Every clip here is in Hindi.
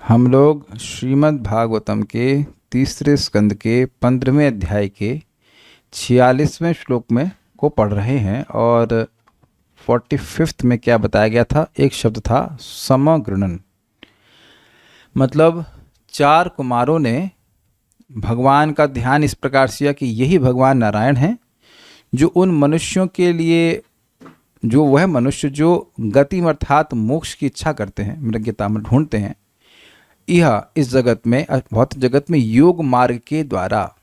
हम लोग श्रीमद् भागवतम के तीसरे स्कंद के 15वें अध्याय के 46वें श्लोक में को पढ़ रहे हैं और 45th में क्या बताया गया था। एक शब्द था समगृणन। मतलब चार कुमारों ने भगवान का ध्यान इस प्रकार से किया कि यही भगवान नारायण हैं, जो उन मनुष्यों के लिए, जो वह मनुष्य जो गति अर्थात मोक्ष की इच्छा करते हैं, मृग्यता में ढूंढते हैं, यह इस जगत में, भौतिक जगत में योग मार्ग के द्वारा,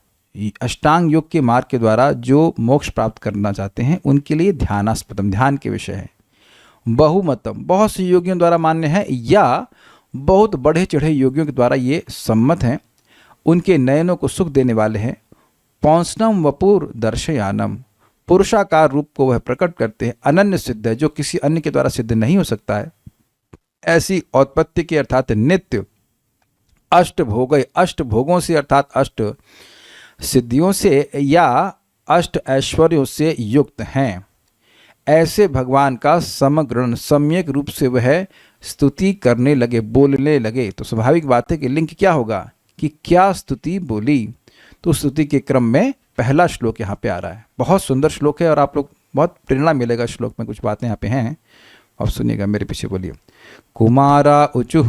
अष्टांग योग के मार्ग के द्वारा जो मोक्ष प्राप्त करना चाहते हैं, उनके लिए ध्यानास्पदम, ध्यान के विषय है। बहुमतम, बहुत से योगियों द्वारा मान्य है या बहुत बढ़े चढ़े योगियों के द्वारा ये सम्मत हैं। उनके नयनों को सुख देने वाले हैं। पौंसनम वपुर दर्शयानम, पुरुषाकार रूप को वह प्रकट करते हैं। अनन्य सिद्ध है, जो किसी अन्य के द्वारा सिद्ध नहीं हो सकता है। ऐसी औत्पत्ति के अर्थात नित्य, अष्ट भोग, अष्ट भोगों से अर्थात अष्ट सिद्धियों से या अष्ट ऐश्वर्यों से युक्त हैं। ऐसे भगवान का समग्र सम्यक रूप से वह स्तुति करने लगे, बोलने लगे। तो स्वाभाविक बात है कि लिंक क्या होगा कि क्या स्तुति बोली। तो स्तुति के क्रम में पहला श्लोक यहाँ पे आ रहा है। बहुत सुंदर श्लोक है और आप लोग बहुत प्रेरणा मिलेगा श्लोक में। कुछ बातें यहाँ पे हैं, अब सुनिएगा, मेरे पीछे बोलिए। कुमारा उचुः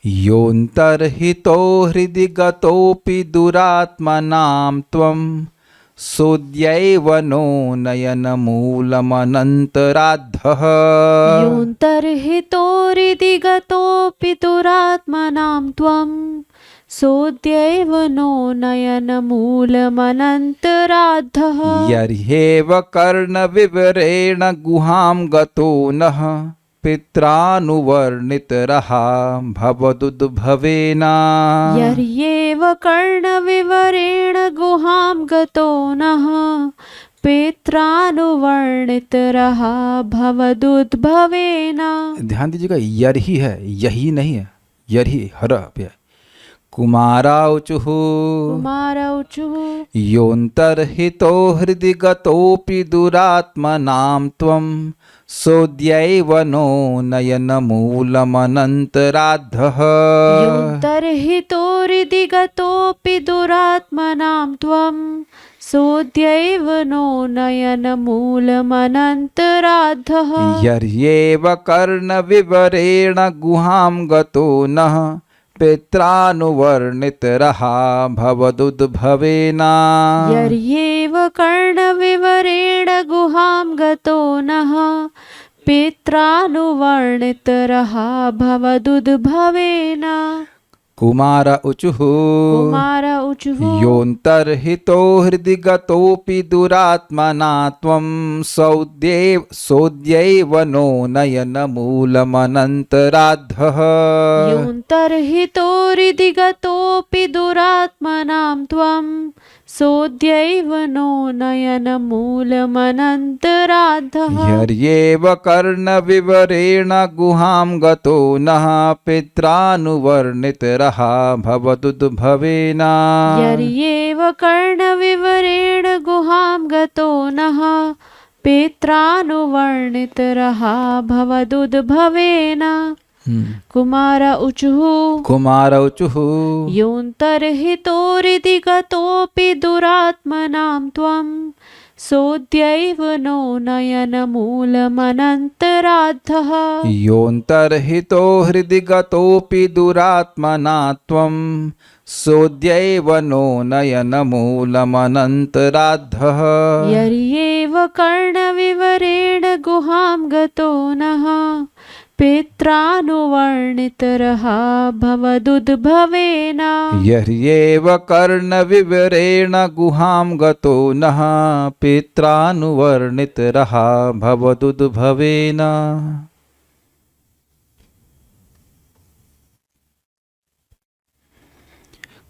योऽन्तर्हितो हृदि गतोऽपि दुरात्मनां त्वं सोऽद्यैव नो नयनमूलमनन्तराद्धः। योऽन्तर्हितो हृदि गतोऽपि दुरात्मनां त्वं सोऽद्यैव नो नयनमूलमनन्तराद्धः। यर्ह्येव कर्णविवरेण गुहां गतो नः पित्रानुवर्णितरहा भवदुद्भवेन। यर्ह्येव कर्णविवरेण गुहां गतो नः पित्रानुवर्णितरहा भवदुद्भवेन। ध्यान दीजिएगा, यर्हि है, यही नहीं है, यर्हि हर पे। कुमाराउचुः योऽन्तर्हितो हृदि गतोऽपि दुरात्मनां त्वं सोऽद्यैव नो नयनमूलमनन्तराद्धः। योऽन्तर्हितो हृदि गतोऽपि दुरात्मनां त्वं सोऽद्यैव नो नयनमूलमनन्तराद्धः। यर्ह्येव कर्णविवरेण गुहां गतो नः पित्रानुवर्णितरहा भवदुद्भवेन। यर्ह्येव कर्णविवरेण गुहां गतो नः पित्रानुवर्णितरहा भवदुद्भवेन। कुमार उचुः योऽन्तर्हितो हृदि गतोऽपि दुरात्मना त्वं सोऽद्यैव नो नयनमूलमनन्तराद्धः। योऽन्तर्हितो हृदि गतोऽपि दुरात्मनां त्वं सोऽद्यैव नो नयनमूलमनन्तराद्धः। यर्ह्येव कर्णविवरेण गुहां गतो नः पित्रानुवर्णितरहा भवदुद्भवेन। यर्ह्येव कर्णविवरेण गुहां गतो नः पित्रानुवर्णितरहा भवदुद्भवेन। कुमार उचुः योऽन्तर्हितो हृदि गतोऽपि दुरात्मनां त्वं सोऽद्यैव नो नयनमूलमनन्तराद्धः। योऽन्तर्हितो हृदि गतोऽपि दुरात्मना त्वं सोऽद्यैव नो नयनमूलमनन्तराद्धः। यर्ह्येव कर्णविवरेण गुहां गतो नः पित्रानुवर्णितरहा भवदुद्भवेन। यर्ह्येव कर्णविवरेण गुहां गतो नः पित्रानुवर्णितरहा भवदुद्भवेन।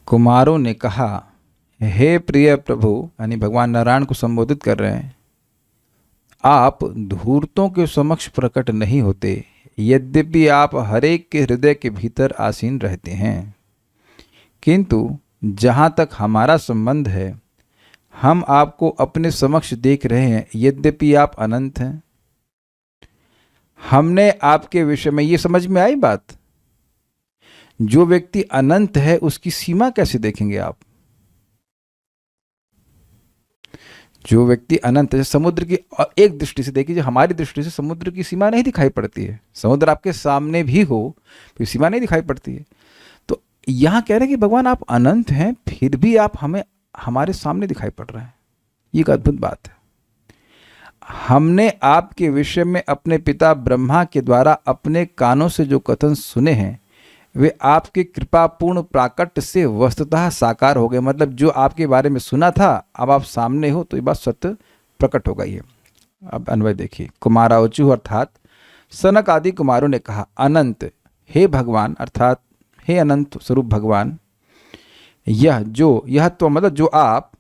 कुमारों ने कहा, हे प्रिय प्रभु, यानी भगवान नारायण को संबोधित कर रहे हैं, आप धूर्तों के समक्ष प्रकट नहीं होते, यद्यपि आप हरेक के हृदय के भीतर आसीन रहते हैं। किंतु जहाँ तक हमारा संबंध है, हम आपको अपने समक्ष देख रहे हैं, यद्यपि आप अनंत हैं। हमने आपके विषय में, ये समझ में आई बात? जो व्यक्ति अनंत है उसकी सीमा कैसे देखेंगे आप? जो व्यक्ति अनंत है, समुद्र की एक दृष्टि से देखिए, हमारी दृष्टि से समुद्र की सीमा नहीं दिखाई पड़ती है। समुद्र आपके सामने भी हो तो सीमा नहीं दिखाई पड़ती है। तो यहाँ कह रहे हैं कि भगवान आप अनंत हैं, फिर भी आप हमें हमारे सामने दिखाई पड़ रहे हैं। ये एक अद्भुत बात है। हमने आपके विषय में अपने पिता ब्रह्मा के द्वारा अपने कानों से जो कथन सुने हैं वे आपके कृपापूर्ण प्राकट्य से वस्तुतः साकार हो गए। मतलब जो आपके बारे में सुना था, अब आप सामने हो तो ये बात सत्य प्रकट हो गई है। अब अन्वय देखिए। कुमारावचु अर्थात सनक आदि कुमारों ने कहा, अनंत हे भगवान, अर्थात हे अनंत स्वरूप भगवान, यह तो मतलब जो आप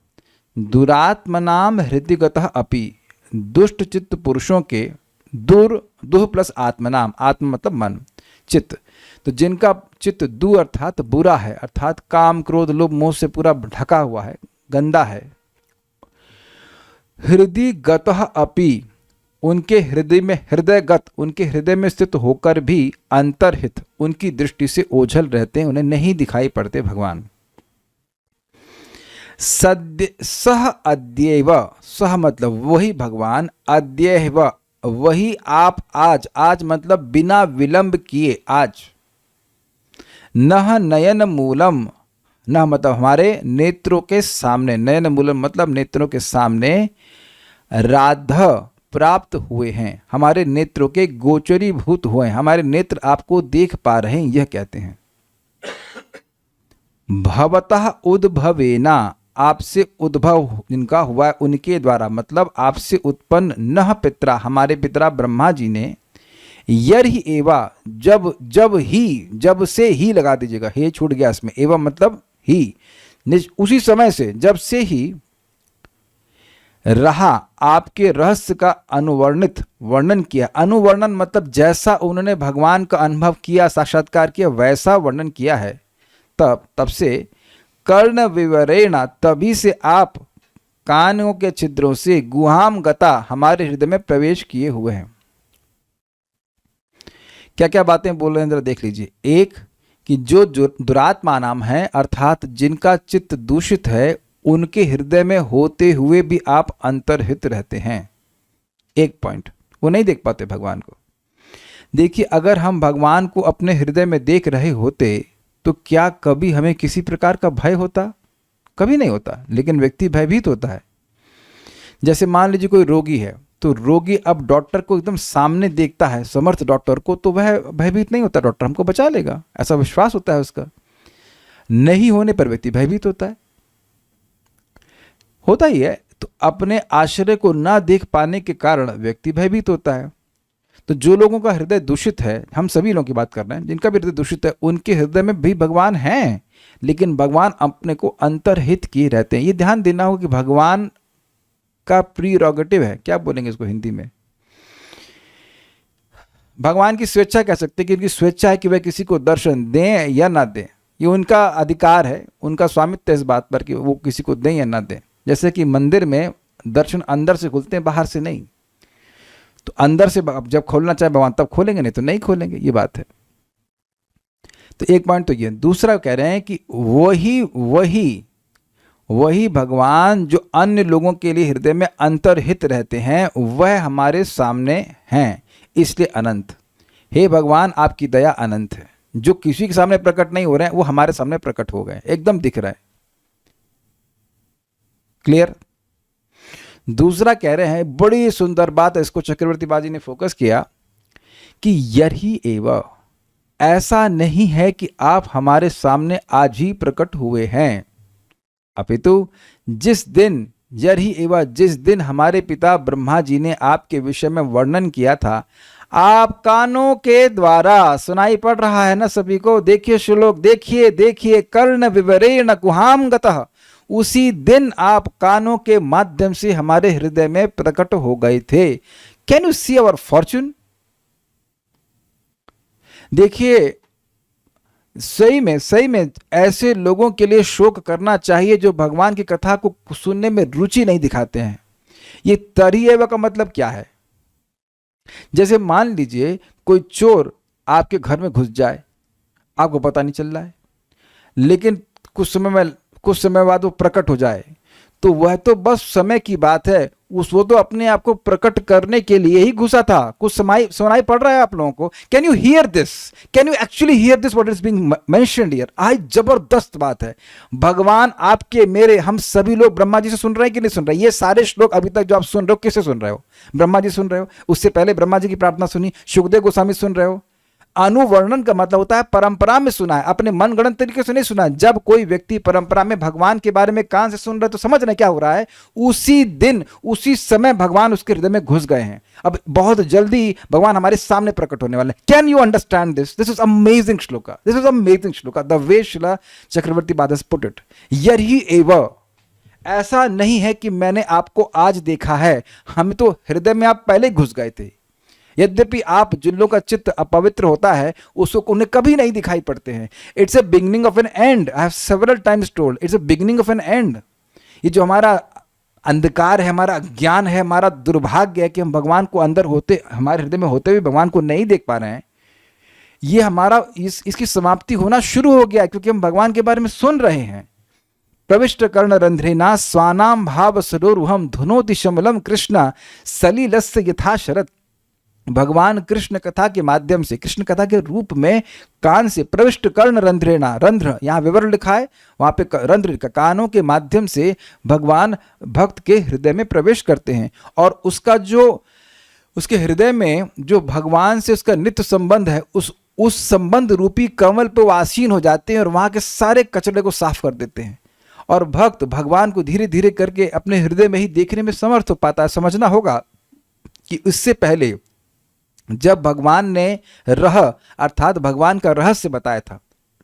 दुरात्मनाम हृदयगतः अपि, दुष्ट चित्त पुरुषों के, दुह प्लस आत्मनाम, आत्म मतलब मन, चित्त, तो जिनका चित्त दु अर्थात बुरा है, अर्थात काम क्रोध लोभ मोह से पूरा ढका हुआ है, गंदा है। हृदय गतः अपि, उनके हृदय में, हृदयगत उनके हृदय में स्थित होकर भी अंतर्हित उनकी दृष्टि से ओझल रहते हैं, उन्हें नहीं दिखाई पड़ते भगवान। सद्य सह अद्यैव, सह मतलब वही भगवान, अद्यैव वही आप आज, आज मतलब बिना विलंब किए आज, नह नयन मूलम, न मतलब हमारे नेत्रों के सामने, नयन मूलम मतलब नेत्रों के सामने, राध प्राप्त हुए हैं, हमारे नेत्रों के गोचरीभूत हुए हैं, हमारे नेत्र आपको देख पा रहे हैं, यह कहते हैं। भवतः उद्भवेना, आपसे उद्भव जिनका हुआ है उनके द्वारा, मतलब आपसे उत्पन्न, नह पित्रा हमारे पिता ब्रह्मा जी ने, यर्हि एवा जब से ही लगा दीजिएगा, हे छूट गया इसमें, एवं मतलब ही, उसी समय से, जब से ही रहा आपके रहस्य का अनुवर्णित वर्णन किया। अनुवर्णन मतलब जैसा उन्होंने भगवान का अनुभव किया, साक्षात्कार किया, वैसा वर्णन किया है। तब से कर्ण विवरेणा, तभी से आप कानों के छिद्रों से गुहाम गता हमारे हृदय में प्रवेश किए हुए हैं। क्या क्या बातें बोल रहे हैं जरा देख लीजिए। एक कि जो दुरात्मा नाम है, अर्थात जिनका चित्त दूषित है, उनके हृदय में होते हुए भी आप अंतर्हित रहते हैं। एक पॉइंट, वो नहीं देख पाते भगवान को। देखिए, अगर हम भगवान को अपने हृदय में देख रहे होते तो क्या कभी हमें किसी प्रकार का भय होता? कभी नहीं होता। लेकिन व्यक्ति भयभीत होता है। जैसे मान लीजिए कोई रोगी है, तो रोगी अब डॉक्टर को एकदम सामने देखता है, समर्थ डॉक्टर को, तो वह भयभीत नहीं होता, डॉक्टर हमको बचा लेगा, ऐसा विश्वास होता है उसका। नहीं होने पर व्यक्ति भयभीत होता है, होता ही है। तो अपने आश्रय को ना देख पाने के कारण व्यक्ति भयभीत होता है। तो जो लोगों का हृदय दूषित है, हम सभी लोगों की बात कर रहे हैं, जिनका भी हृदय दूषित है, उनके हृदय में भी भगवान हैं, लेकिन भगवान अपने को अंतर्हित किए रहते हैं। ये ध्यान देना होगा कि भगवान का प्रीरोगेटिव है, क्या बोलेंगे इसको हिंदी में, भगवान की स्वेच्छा कह सकते हैं कि उनकी स्वेच्छा है कि वह किसी को दर्शन दें या ना दें। ये उनका अधिकार है, उनका स्वामित्व है इस बात पर कि वो किसी को दें या ना दें। जैसे कि मंदिर में दर्शन अंदर से खुलते हैं, बाहर से नहीं। तो अंदर से जब खोलना चाहे भगवान तब खोलेंगे, नहीं तो नहीं खोलेंगे, ये बात है। तो एक पॉइंट तो ये। दूसरा कह रहे हैं कि वही भगवान जो अन्य लोगों के लिए हृदय में अंतर्हित रहते हैं, वह हमारे सामने हैं, इसलिए अनंत। हे भगवान, आपकी दया अनंत है। जो किसी के सामने प्रकट नहीं हो रहे हैं, वो हमारे सामने प्रकट हो गए, एकदम दिख रहा है। क्लियर? दूसरा कह रहे हैं, बड़ी सुंदर बात है, इसको चक्रवर्ती बाजी ने फोकस किया कि यही एव, ऐसा नहीं है कि आप हमारे सामने आज ही प्रकट हुए हैं, अपितु जिस दिन, यही एव जिस दिन हमारे पिता ब्रह्मा जी ने आपके विषय में वर्णन किया था, आप कानों के द्वारा, सुनाई पड़ रहा है ना सभी को, देखिए श्लोक, देखिए कर्ण विवरेण गुहाम गतः, उसी दिन आप कानों के माध्यम से हमारे हृदय में प्रकट हो गए थे। Can you see our fortune? देखिए, सही में ऐसे लोगों के लिए शोक करना चाहिए जो भगवान की कथा को सुनने में रुचि नहीं दिखाते हैं। ये तरीएव का मतलब क्या है? जैसे मान लीजिए कोई चोर आपके घर में घुस जाए, आपको पता नहीं चल रहा है, लेकिन कुछ समय बाद वो प्रकट हो जाए, तो वह तो बस समय की बात है। वो तो अपने आप को प्रकट करने के लिए ही घुसा था। कुछ सुनाई पड़ रहा है आप लोगों को? Can you here this? Can you actually here this what is being mentioned here? आज जबरदस्त बात है। भगवान आपके, मेरे, हम सभी लोग ब्रह्मा जी से सुन रहे हैं कि नहीं सुन रहे? ये सारे श्लोक अभी तक जो आप सुन रहे हो, किससे सुन रहे हो? ब्रह्मा जी सुन रहे हो। उससे पहले ब्रह्मा जी की प्रार्थना सुनी, सुखदेव गोस्वामी सुन रहे हो। अनुवर्णन का मतलब होता है परंपरा में सुना है, अपने मनगढ़ंत तरीके से नहीं सुना। जब कोई व्यक्ति परंपरा में भगवान के बारे में कान से सुन रहा है तो समझ रहे क्या हो रहा है? उसी दिन उसी समय भगवान उसके हृदय में घुस गए हैं। अब बहुत जल्दी भगवान हमारे सामने प्रकट होने वाले हैं। Can you understand this? This is amazing shloka, this is amazing shloka, the way Shila Chakraborty बादस put it. यही एव, ऐसा नहीं है कि मैंने आपको आज देखा है, हम तो हृदय में आप पहले घुस गए थे। यद्यपि आप, जिन लोगों का चित्त अपवित्र होता है, उसको उन्हें कभी नहीं दिखाई पड़ते हैं। It's a beginning of an end. I have several times told, it's a beginning of an end. ये जो हमारा अंधकार है, हमारा अज्ञान है, हमारा दुर्भाग्य है कि हम भगवान को अंदर होते, हमारे हृदय में होते हुए भगवान को नहीं देख पा रहे हैं, ये हमारा इसकी समाप्ति होना शुरू हो गया, क्योंकि हम भगवान के बारे में सुन रहे हैं। प्रविष्ट कर्ण रंध्रेना स्वानाम भाव सरोरुहम धुनोति शमलम कृष्ण सलिलस्य यथा शरत। भगवान कृष्ण कथा के माध्यम से, कृष्ण कथा के रूप में कान से, प्रविष्ट कर्ण रंध्रेना, रंध्र यहाँ विवरण लिखा है, वहां पे रंध्र कानों के माध्यम से भगवान भक्त के हृदय में प्रवेश करते हैं, और उसका जो, उसके हृदय में जो भगवान से उसका नित्य संबंध है, उस संबंध रूपी कमल पर आसीन हो जाते हैं और वहां के सारे कचरे को साफ कर देते हैं। और भक्त भगवान को धीरे धीरे करके अपने हृदय में ही देखने में समर्थ हो पाता है। समझना होगा कि इससे पहले जब भगवान ने अर्थात भगवान का रहस्य बताया था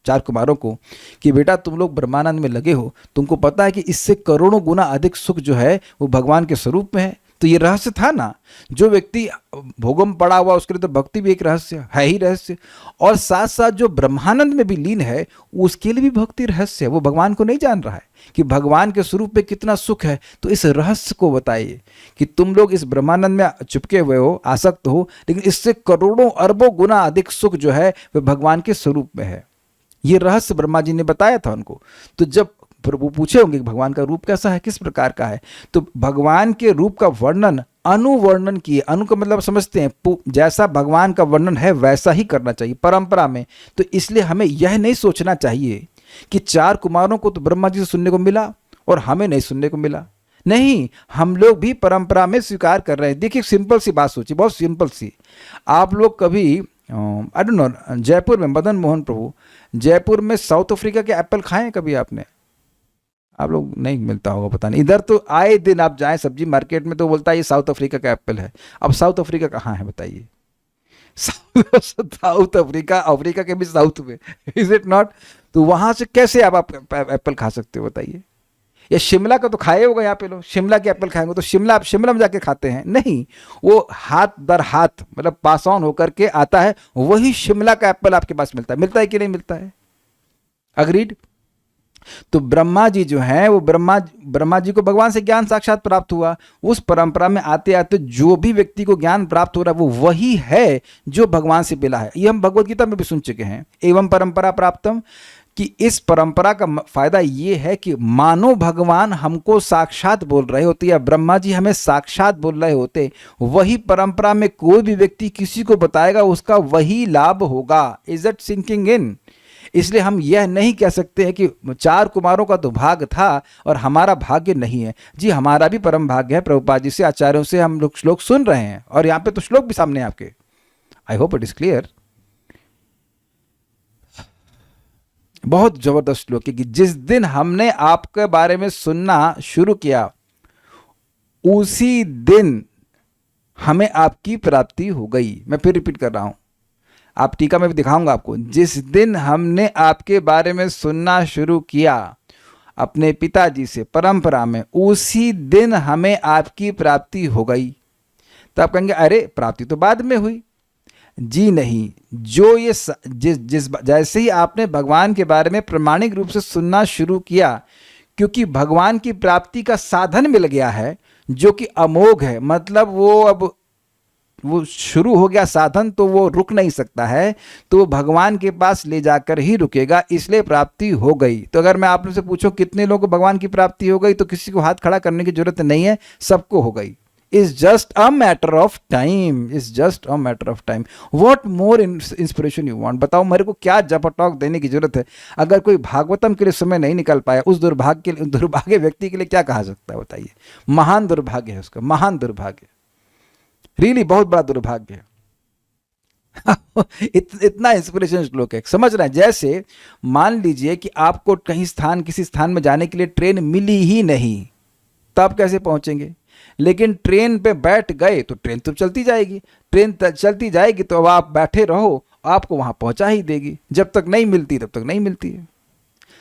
4 कुमारों को कि बेटा तुम लोग ब्रह्मानंद में लगे हो, तुमको पता है कि इससे करोड़ों गुना अधिक सुख जो है वो भगवान के स्वरूप में है। तो ये रहस्य था ना। जो व्यक्ति भोगों में पड़ा हुआ उसके लिए तो भक्ति भी एक रहस्य है ही रहस्य, और साथ साथ जो ब्रह्मानंद में भी लीन है उसके लिए भी भक्ति रहस्य है। वो भगवान को नहीं जान रहा है कि भगवान के स्वरूप में कितना सुख है, तो इस रहस्य को बताइए कि तुम लोग इस ब्रह्मानंद में चिपके हुए हो, आसक्त हो, लेकिन इससे करोड़ों अरबों गुना अधिक सुख जो है वह भगवान के स्वरूप में है। ये रहस्य ब्रह्मा जी ने बताया था उनको। तो जब वो पूछे होंगे कि भगवान का रूप कैसा है, किस प्रकार का है, तो भगवान के रूप का वर्णन अनुवर्णन किए। अनु का मतलब समझते हैं, जैसा भगवान का वर्णन है वैसा ही करना चाहिए परंपरा में। तो इसलिए हमें यह नहीं सोचना चाहिए कि 4 कुमारों को तो ब्रह्मा जी से सुनने को मिला और हमें नहीं सुनने को मिला। नहीं, हम लोग भी परंपरा में स्वीकार कर रहे हैं। देखिए सिंपल सी बात सोचिए, बहुत सिंपल सी। आप लोग कभी आई डोंट नो, जयपुर में मदन मोहन प्रभु, जयपुर में साउथ अफ्रीका के एप्पल खाए हैं कभी आपने? आप लोग नहीं मिलता होगा, पता नहीं। इधर तो आए दिन आप जाएं सब्जी मार्केट में तो बोलता है ये साउथ अफ्रीका का एप्पल है। अब साउथ अफ्रीका कहाँ है बताइए? साउथ अफ्रीका, अफ्रीका के भी साउथ में, इज इट नॉट? तो वहां से कैसे आप एप्पल खा सकते हो बताइए? या शिमला का तो खाए होगा यहाँ पे लोग, शिमला के एप्पल खाएंगे तो शिमला, आप शिमला में जाके खाते हैं? नहीं, वो हाथ दर हाथ मतलब पास ऑन होकर के आता है, वही शिमला का एप्पल आपके पास मिलता है कि नहीं मिलता है? अग्रीड? तो ब्रह्मा जी जो हैं वो ब्रह्मा जी को भगवान से ज्ञान साक्षात प्राप्त हुआ। उस परंपरा में आते आते जो भी व्यक्ति को ज्ञान प्राप्त हो रहा है वो वही है जो भगवान से मिला है। ये हम भगवत गीता में भी सुन चुके हैं, एवं परंपरा प्राप्तम, कि इस परंपरा का फायदा ये है कि मानो भगवान हमको साक्षात बोल रहे होते या ब्रह्मा जी हमें साक्षात बोल रहे होते, वही परंपरा में कोई भी व्यक्ति किसी को बताएगा उसका वही लाभ होगा। Is it sinking in? इसलिए हम यह नहीं कह सकते हैं कि 4 कुमारों का तो भाग्य था और हमारा भाग्य नहीं है। जी हमारा भी परम भाग्य है, प्रभुपाद जी से, आचार्यों से हम लोग श्लोक सुन रहे हैं और यहाँ पे तो श्लोक भी सामने आपके। I hope it is clear. बहुत जबरदस्त श्लोक है कि जिस दिन हमने आपके बारे में सुनना शुरू किया उसी दिन हमें आपकी प्राप्ति हो गई। मैं फिर रिपीट कर रहा हूं, आप टीका में भी दिखाऊंगा आपको। जिस दिन हमने आपके बारे में सुनना शुरू किया अपने पिताजी से परंपरा में, उसी दिन हमें आपकी प्राप्ति हो गई। तो आप कहेंगे अरे प्राप्ति तो बाद में हुई। जी नहीं, जो ये जैसे ही आपने भगवान के बारे में प्रामाणिक रूप से सुनना शुरू किया, क्योंकि भगवान की प्राप्ति का साधन मिल गया है जो कि अमोघ है, मतलब वो अब वो शुरू हो गया साधन तो वो रुक नहीं सकता है, तो वो भगवान के पास ले जाकर ही रुकेगा, इसलिए प्राप्ति हो गई। तो अगर मैं आप लोग से पूछूं कितने लोगों को भगवान की प्राप्ति हो गई, तो किसी को हाथ खड़ा करने की जरूरत नहीं है, सबको हो गई। Is just a matter of time, is just a matter of time. What more inspiration you want? बताओ मेरे को क्या जपटॉक देने की जरूरत है? अगर कोई भागवतम के लिए समय नहीं निकल पाया, उस दुर्भाग्य व्यक्ति के लिए क्या कहा सकता है बताइए? महान दुर्भाग्य है उसका, महान दुर्भाग्य, रियली बहुत बड़ा दुर्भाग्य है। इतना इंस्पिरेशन श्लोक है, समझ रहे हैं? जैसे मान लीजिए कि आपको कहीं किसी स्थान में जाने के लिए ट्रेन मिली ही नहीं, तब कैसे पहुंचेंगे? लेकिन ट्रेन पे बैठ गए तो ट्रेन तो चलती जाएगी, ट्रेन चलती जाएगी तो अब आप बैठे रहो, आपको वहां पहुंचा ही देगी। जब तक नहीं मिलती तब तक नहीं मिलती है।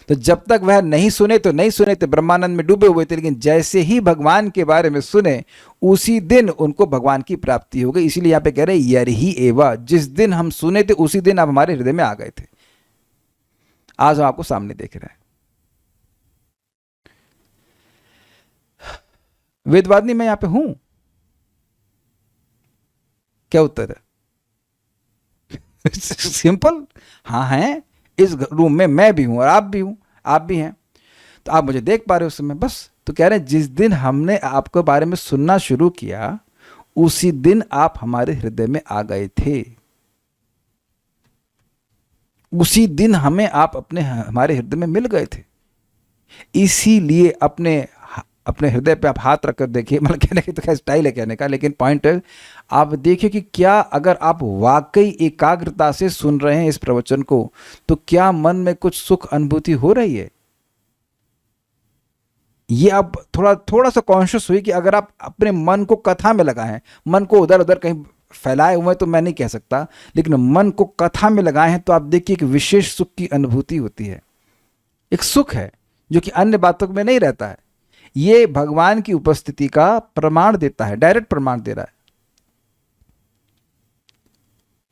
तो जब तक वह नहीं सुने तो नहीं सुने थे, ब्रह्मानंद में डूबे हुए थे, लेकिन जैसे ही भगवान के बारे में सुने उसी दिन उनको भगवान की प्राप्ति हो गई। इसीलिए यहाँ पे कह रहे यरहि एवा, जिस दिन हम सुने थे उसी दिन आप हमारे हृदय में आ गए थे। आज हम आपको सामने देख रहे हैं। वेदवादिनी मैं यहां पे हूं, क्या उत्तर है? सिंपल, हाँ है। इस रूम में मैं भी हूं और आप भी हूं, आप भी हैं, तो आप मुझे देख पा रहे हो उस समय, बस। तो कह रहे हैं जिस दिन हमने आपके बारे में सुनना शुरू किया उसी दिन आप हमारे हृदय में आ गए थे, उसी दिन हमें आप हमारे हृदय में मिल गए थे। इसीलिए अपने हृदय पे आप हाथ रखकर देखिए, मतलब कहने की तो क्या स्टाइल है कहने का, लेकिन पॉइंट है आप देखिए कि क्या अगर आप वाकई एकाग्रता से सुन रहे हैं इस प्रवचन को, तो क्या मन में कुछ सुख अनुभूति हो रही है? ये आप थोड़ा सा कॉन्शियस हुई कि अगर आप अपने मन को कथा में लगाए हैं, मन को उधर उधर कहीं फैलाए हुए तो मैं नहीं कह सकता, लेकिन मन को कथा में लगाए हैं, तो आप देखिए कि विशेष सुख की अनुभूति होती है। एक सुख है जो कि अन्य बातों में नहीं रहता है। ये भगवान की उपस्थिति का प्रमाण देता है, डायरेक्ट प्रमाण दे रहा है।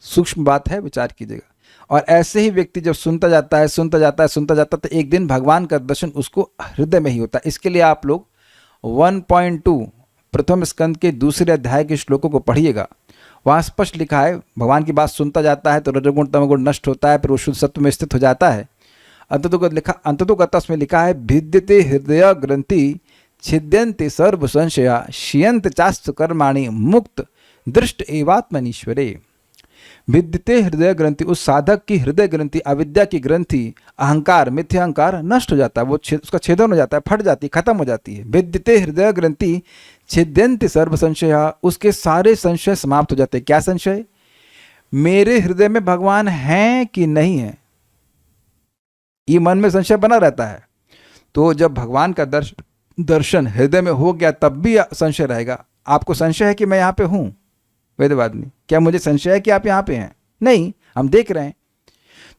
सूक्ष्म बात है, विचार कीजिएगा। और ऐसे ही व्यक्ति जब सुनता जाता है तो एक दिन भगवान का दर्शन उसको हृदय में ही होता है। इसके लिए आप लोग 1.2 प्रथम स्कंद के दूसरे अध्याय के श्लोकों को पढ़िएगा। वहां स्पष्ट लिखा है, भगवान की बात सुनता जाता है तो रजोगुण तमोगुण नष्ट होता है, फिर वो शुद्ध सत्व में स्थित हो जाता है। अंततोगत में लिखा है, भिद्यते हृदय ग्रंथि छिद्यन्ते सर्व संशया शियंत चास्तु कर्माणि मुक्त दृष्ट एवात्मनीश्वरे। भिद्यते हृदय ग्रंथि, उस साधक की हृदय ग्रंथि, अविद्या की ग्रंथि, अहंकार, मिथ्या अहंकार नष्ट हो जाता है, वो उसका छेदन हो जाता है, फट जाती है, खत्म हो जाती है। भिद्यते हृदय ग्रंथि छिद्यन्ते सर्व संशया, उसके सारे संशय समाप्त हो जाते हैं। क्या संशय? मेरे हृदय में भगवान है कि नहीं है, ये मन में संशय बना रहता है। तो जब भगवान का दर्शन हृदय में हो गया तब भी संशय रहेगा। आपको संशय है कि मैं यहाँ पे हूँ वेदवादिनी? क्या मुझे संशय है कि आप यहाँ पे हैं? नहीं, हम देख रहे हैं।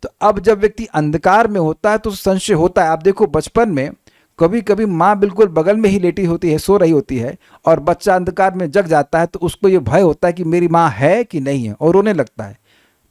तो अब जब व्यक्ति अंधकार में होता है तो संशय होता है। आप देखो बचपन में कभी कभी माँ बिल्कुल बगल में ही लेटी होती है, सो रही होती है, और बच्चा अंधकार में जग जाता है तो उसको ये भय होता है कि मेरी माँ है कि नहीं है, और रोने लगता है।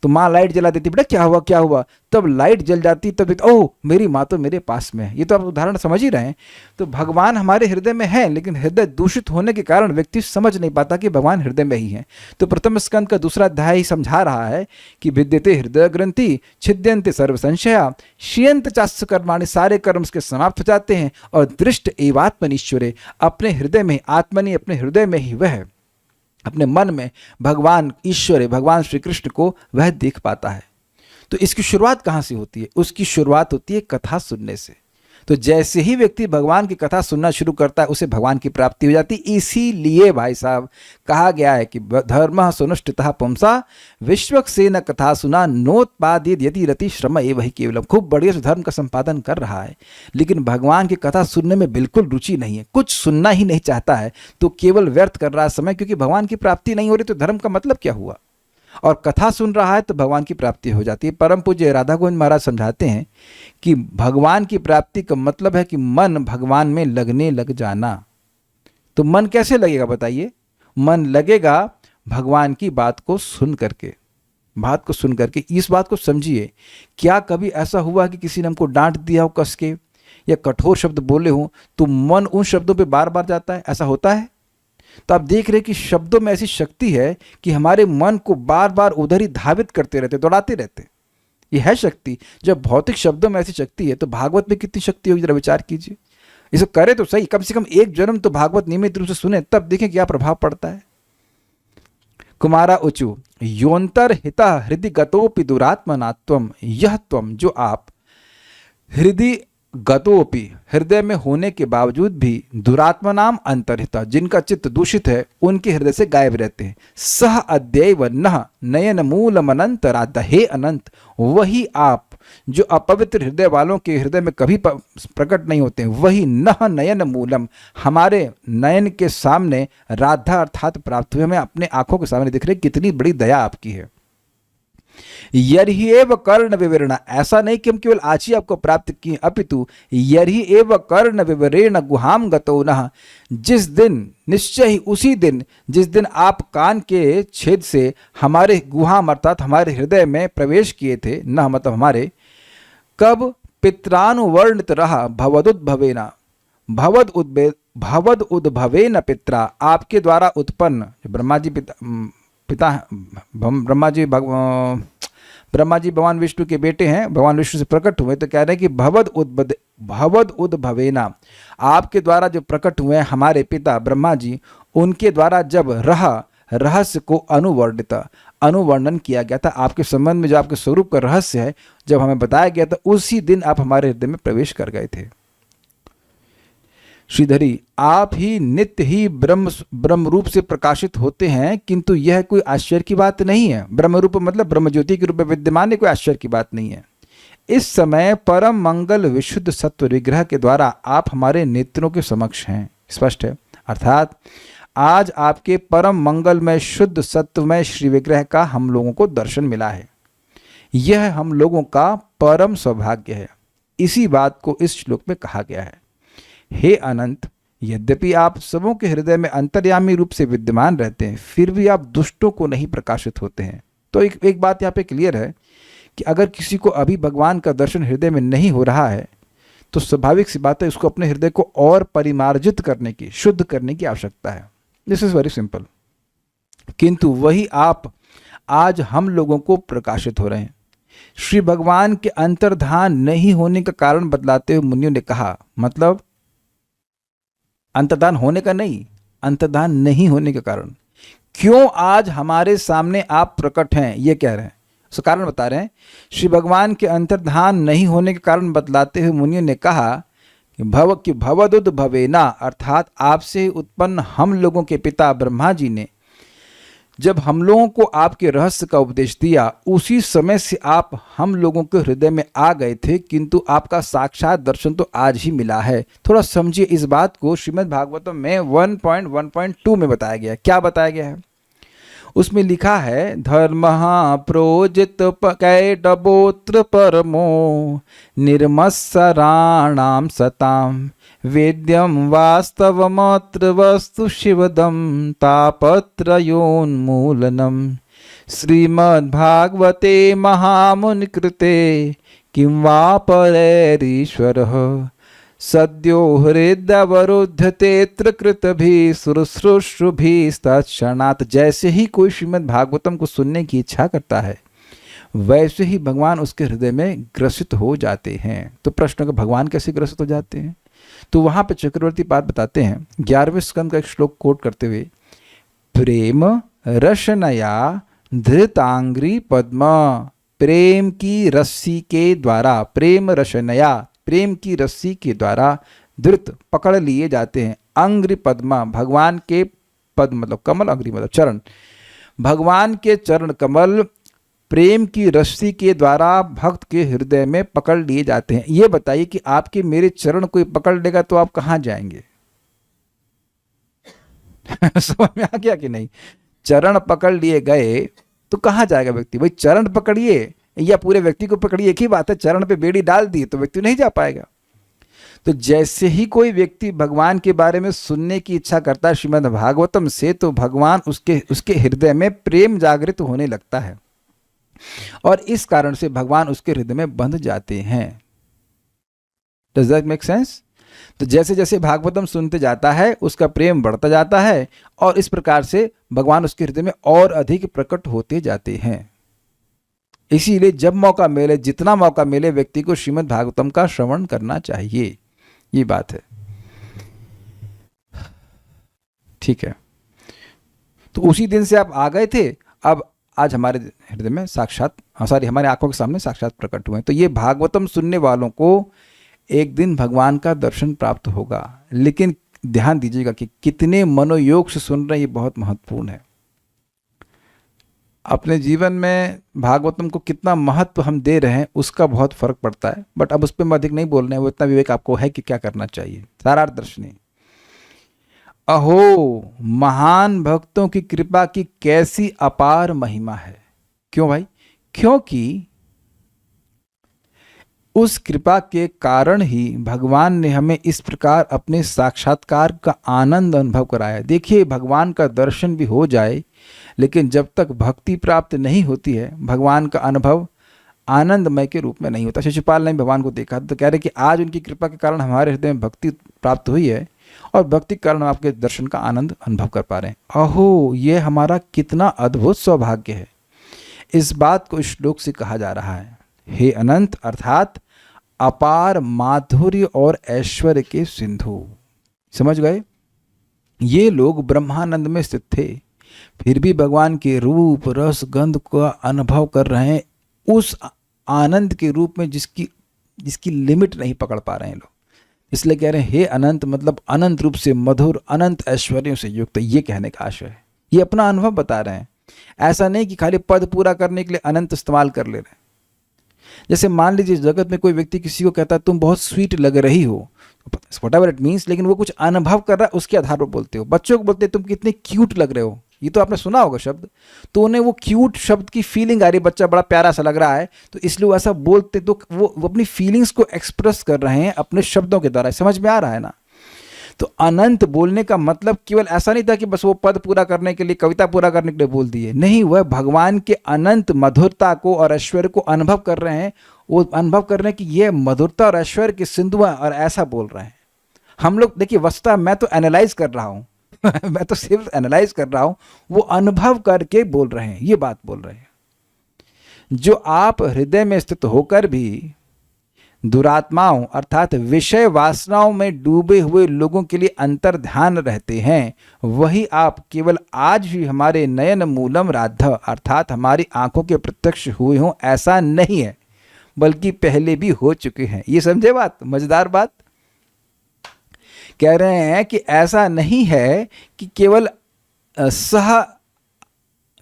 तो माँ लाइट जला देती, बेटा क्या हुआ क्या हुआ, तब लाइट जल जाती, तब ओह मेरी माँ तो मेरे पास में है। ये तो आप उदाहरण समझ ही रहे हैं। तो भगवान हमारे हृदय में है, लेकिन हृदय दूषित होने के कारण व्यक्ति समझ नहीं पाता कि भगवान हृदय में ही है। तो प्रथम स्कंद का दूसरा अध्याय ही समझा रहा है कि विद्यते हृदय ग्रंथि छिद्यन्ते सर्व संशया शियंत चास्य कर्माणि, सारे कर्म उसके समाप्त हो जाते हैं, और दृष्ट एवात्मनीश्वरे, अपने हृदय में आत्मनि, अपने हृदय में ही वह अपने मन में भगवान ईश्वर है, भगवान श्री कृष्ण को वह देख पाता है। तो इसकी शुरुआत कहाँ से होती है? उसकी शुरुआत होती है कथा सुनने से। तो जैसे ही व्यक्ति भगवान की कथा सुनना शुरू करता है उसे भगवान की प्राप्ति हो जाती है। इसीलिए भाई साहब कहा गया है कि धर्म सुनुष्ठितः पुंसा विश्वक्सेन कथा सुना नोत्पादित यदि रति श्रम एवं केवलम। खूब बढ़िया से धर्म का संपादन कर रहा है, लेकिन भगवान की कथा सुनने में बिल्कुल रुचि नहीं है, कुछ सुनना ही नहीं चाहता है, तो केवल व्यर्थ कर रहा है समय, क्योंकि भगवान की प्राप्ति नहीं हो रही। तो धर्म का मतलब क्या हुआ? और कथा सुन रहा है तो भगवान की प्राप्ति हो जाती है। परम पूज्य राधा गोविंद महाराज समझाते हैं कि भगवान की प्राप्ति का मतलब है कि मन भगवान में लगने लग जाना। तो मन कैसे लगेगा बताइए? मन लगेगा भगवान की बात को सुन करके, बात को सुन करके। इस बात को समझिए, क्या कभी ऐसा हुआ कि किसी ने हमको डांट दिया हो कस के, या कठोर शब्द बोले हो, तो मन उन शब्दों पे बार बार जाता है? ऐसा होता है? तो आप देख रहे हैं कि शब्दों में ऐसी शक्ति है कि हमारे मन को बार बार उधर ही धावित करते रहते, दौड़ाते रहते। ये है शक्ति। जब भौतिक शब्दों में ऐसी शक्ति है तो भागवत में कितनी शक्ति होगी, जरा विचार कीजिए। इसे करे तो सही, कम से कम एक जन्म तो भागवत नियमित रूप से सुने, तब देखें क्या प्रभाव पड़ता है। कुमारा उचु योन्तर हिता हृदय गतोपि दुरात्मनात्वम, यह त्वम जो आप हृदय गतोपि हृदय में होने के बावजूद भी दुरात्मनाम अंतरहिता जिनका चित्त दूषित है उनके हृदय से गायब रहते हैं। सह अद्यैव नह नयन मूलम अनंतराद, हे अनंत वही आप जो अपवित्र हृदय वालों के हृदय में कभी प्रकट नहीं होते हैं, वही नह नयन मूलम हमारे नयन के सामने राधा अर्थात प्राप्त हुए, हमें अपने आंखों के सामने दिख रहे। कितनी बड़ी दया आपकी है। यर्हि एव कर्ण विवरण, ऐसा नहीं कि हम केवल आज ही आपको प्राप्त किए, अपितु यर्हि एव कर्ण विवरेण गुहाम गतो नः, जिस दिन निश्चय ही उसी दिन जिस दिन आप कान के छेद से हमारे गुहाम अर्थात हमारे हृदय में प्रवेश किए थे, न मतलब हमारे, कब पित्रानुवर्णित रहा भवदुद्भवेन, भवद उद्भवेन पित्रा, आपके द्वारा उत्पन्न ब्रह्मा जी ब्रह्मा जी भगवान विष्णु के बेटे हैं, भगवान विष्णु से प्रकट हुए, तो कह रहे हैं कि भवद उद्भवेना, आपके द्वारा जो प्रकट हुए हैं हमारे पिता ब्रह्मा जी, उनके द्वारा जब रहस्य को अनुवर्णन किया गया था, आपके संबंध में जो आपके स्वरूप का रहस्य है जब हमें बताया गया था, उसी दिन आप हमारे हृदय में प्रवेश कर गए थे। श्रीधरी, आप ही नित्य ही ब्रह्म रूप से प्रकाशित होते हैं, किंतु यह कोई आश्चर्य की बात नहीं है। ब्रह्म रूप मतलब ब्रह्म ज्योति के रूप में विद्यमान है, कोई आश्चर्य की बात नहीं है। इस समय परम मंगल विशुद्ध सत्व विग्रह के द्वारा आप हमारे नेत्रों के समक्ष हैं, स्पष्ट है। अर्थात आज आपके परम मंगल में शुद्ध सत्व में श्री विग्रह का हम लोगों को दर्शन मिला है। यह हम लोगों का परम सौभाग्य है। इसी बात को इस श्लोक में कहा गया है। हे अनंत, यद्यपि आप सबों के हृदय में अंतर्यामी रूप से विद्यमान रहते हैं, फिर भी आप दुष्टों को नहीं प्रकाशित होते हैं। तो एक बात यहाँ पे क्लियर है कि अगर किसी को अभी भगवान का दर्शन हृदय में नहीं हो रहा है तो स्वाभाविक सी बात है उसको अपने हृदय को और परिमार्जित करने की, शुद्ध करने की आवश्यकता है। This is very simple. किंतु वही आप आज हम लोगों को प्रकाशित हो रहे हैं। श्री भगवान के अंतर्धान नहीं होने का कारण बतलाते हुए मुनियों ने कहा, मतलब अंतर्धान होने का नहीं, अंतर्धान नहीं होने के कारण क्यों आज हमारे सामने आप प्रकट हैं, ये कह रहे हैं। उसका कारण बता रहे हैं। श्री भगवान के अंतर्धान नहीं होने के कारण बतलाते हुए मुनियों ने कहा कि भवदुद्भवेना, अर्थात आपसे उत्पन्न हम लोगों के पिता ब्रह्मा जी ने जब हम लोगों को आपके रहस्य का उपदेश दिया, उसी समय से आप हम लोगों के हृदय में आ गए थे, किंतु आपका साक्षात दर्शन तो आज ही मिला है। थोड़ा समझिए इस बात को। श्रीमद् भागवतम में 1.1.2 में बताया गया है। क्या बताया गया है उसमें? लिखा है, धर्मः प्रोजित कैडबोत्र परमो निर्मत्सराणाम सताम वेद्यम वास्तवमत्र वस्तु शिवदम तापत्रयोन्मूलनम श्रीमद्भागवते महामुनिकृते किं वा परैरीश्वरः सद्यो हृदयवरुध्यतेऽत्र कृतभिः शुश्रूषुभिस्तत्क्षणात्। जैसे ही कोई श्रीमद् भागवतम को सुनने की इच्छा करता है, वैसे ही भगवान उसके हृदय में ग्रसित हो जाते हैं। तो प्रश्न का भगवान कैसे ग्रसित हो जाते हैं? तो वहां पे चक्रवर्ती पाद बताते हैं 11वें स्कंद का एक श्लोक कोट करते हुए, प्रेम रशनया धृतांग्री पद्म, प्रेम की रस्सी के द्वारा, प्रेम रशनया, प्रेम की रस्सी के द्वारा धृत पकड़ लिए जाते हैं अंग्रि पद्मा, भगवान के पद मतलब कमल, अंग्रि मतलब चरण, भगवान के चरण कमल प्रेम की रस्सी के द्वारा भक्त के हृदय में पकड़ लिए जाते हैं। ये बताइए कि आपके मेरे चरण कोई पकड़ लेगा तो आप कहाँ जाएंगे? समझ में आ गया कि नहीं? चरण पकड़ लिए गए तो कहाँ जाएगा व्यक्ति? भाई चरण पकड़िए या पूरे व्यक्ति को पकड़िए, एक ही बात है। चरण पे बेड़ी डाल दी तो व्यक्ति नहीं जा पाएगा। तो जैसे ही कोई व्यक्ति भगवान के बारे में सुनने की इच्छा करता है श्रीमद् भागवतम से, तो भगवान उसके हृदय में प्रेम जागृत होने लगता है और इस कारण से भगवान उसके हृदय में बंध जाते हैं। Does that make sense? तो जैसे जैसे भागवतम सुनते जाता है उसका प्रेम बढ़ता जाता है और इस प्रकार से भगवान उसके हृदय में और अधिक प्रकट होते जाते हैं। इसीलिए जब मौका मिले, जितना मौका मिले, व्यक्ति को श्रीमद् भागवतम का श्रवण करना चाहिए। ये बात है। ठीक है, तो उसी दिन से आप आ गए थे, अब आज हमारे हृदय में साक्षात, हमारे आंखों के सामने साक्षात प्रकट हुए हैं। तो ये भागवतम सुनने वालों को एक दिन भगवान का दर्शन प्राप्त होगा। लेकिन ध्यान दीजिएगा कि कितने मनोयोग से सुन रहे हैं, ये बहुत महत्वपूर्ण है। अपने जीवन में भागवतम को कितना महत्व हम दे रहे हैं उसका बहुत फर्क पड़ता है। बट अब उस पर मैं अधिक नहीं बोल रहे हैं, वो इतना विवेक आपको है कि क्या करना चाहिए। सारार्थ दर्शनी। अहो, महान भक्तों की कृपा की कैसी अपार महिमा है। क्यों भाई? क्योंकि उस कृपा के कारण ही भगवान ने हमें इस प्रकार अपने साक्षात्कार का आनंद अनुभव कराया। देखिए, भगवान का दर्शन भी हो जाए, लेकिन जब तक भक्ति प्राप्त नहीं होती है, भगवान का अनुभव आनंदमय के रूप में नहीं होता। शिशुपाल ने भगवान को देखा तो कह रहे कि आज उनकी कृपा के कारण हमारे हृदय में भक्ति प्राप्त हुई है और भक्ति के कारण हम आपके दर्शन का आनंद अनुभव कर पा रहे हैं। अहो, ये हमारा कितना अद्भुत सौभाग्य है। इस बात को इस श्लोक से कहा जा रहा है, हे अनंत अर्थात अपार माधुर्य और ऐश्वर्य के सिंधु। समझ गए? ये लोग ब्रह्मानंद में स्थित थे, फिर भी भगवान के रूप रस गंध का अनुभव कर रहे हैं, उस आनंद के रूप में जिसकी लिमिट नहीं पकड़ पा रहे हैं लोग। इसलिए कह रहे हैं हे अनंत, मतलब अनंत रूप से मधुर, अनंत ऐश्वर्यों से युक्त। ये कहने का आशय है। ये अपना अनुभव बता रहे हैं। ऐसा नहीं कि खाली पद पूरा करने के लिए अनंत इस्तेमाल कर ले रहे हैं। जैसे मान लीजिए जगत में कोई व्यक्ति किसी को कहता है तुम बहुत स्वीट लग रही हो, व्हाटएवर इट मीन्स, लेकिन वो कुछ अनुभव कर रहा है, उसके आधार पर बोलते हो। बच्चों को बोलते हैं तुम कितने क्यूट लग रहे हो, ये तो आपने सुना होगा शब्द, तो उन्हें वो क्यूट शब्द की फीलिंग आ रही है, बच्चा बड़ा प्यारा सा लग रहा है, तो इसलिए वो ऐसा बोलते, तो वो अपनी फीलिंग्स को एक्सप्रेस कर रहे हैं अपने शब्दों के द्वारा। समझ में आ रहा है ना? तो अनंत बोलने का मतलब केवल ऐसा नहीं था कि बस वो पद पूरा करने के लिए, कविता पूरा करने के लिए बोल दिए। नहीं, वह भगवान के अनंत मधुरता को और ऐश्वर्य को अनुभव कर रहे हैं। वो अनुभव कर रहे हैं कि ये मधुरता और ऐश्वर्य के सिंधु हैं, और ऐसा बोल रहे हैं। हम लोग देखिए, वस्तुतः मैं तो एनालाइज कर रहा हूँ मैं तो सिर्फ एनालाइज कर रहा हूँ, वो अनुभव करके बोल रहे हैं, ये बात बोल रहे हैं। जो आप हृदय में स्थित होकर भी दुरात्माओं अर्थात विषय वासनाओं में डूबे हुए लोगों के लिए अंतर ध्यान रहते हैं, वही आप केवल आज ही हमारे नयन मूलम राध अर्थात हमारी आंखों के प्रत्यक्ष हुए हों, ऐसा नहीं है, बल्कि पहले भी हो चुके हैं। ये समझे बात? मजेदार बात। कह रहे हैं कि ऐसा नहीं है कि केवल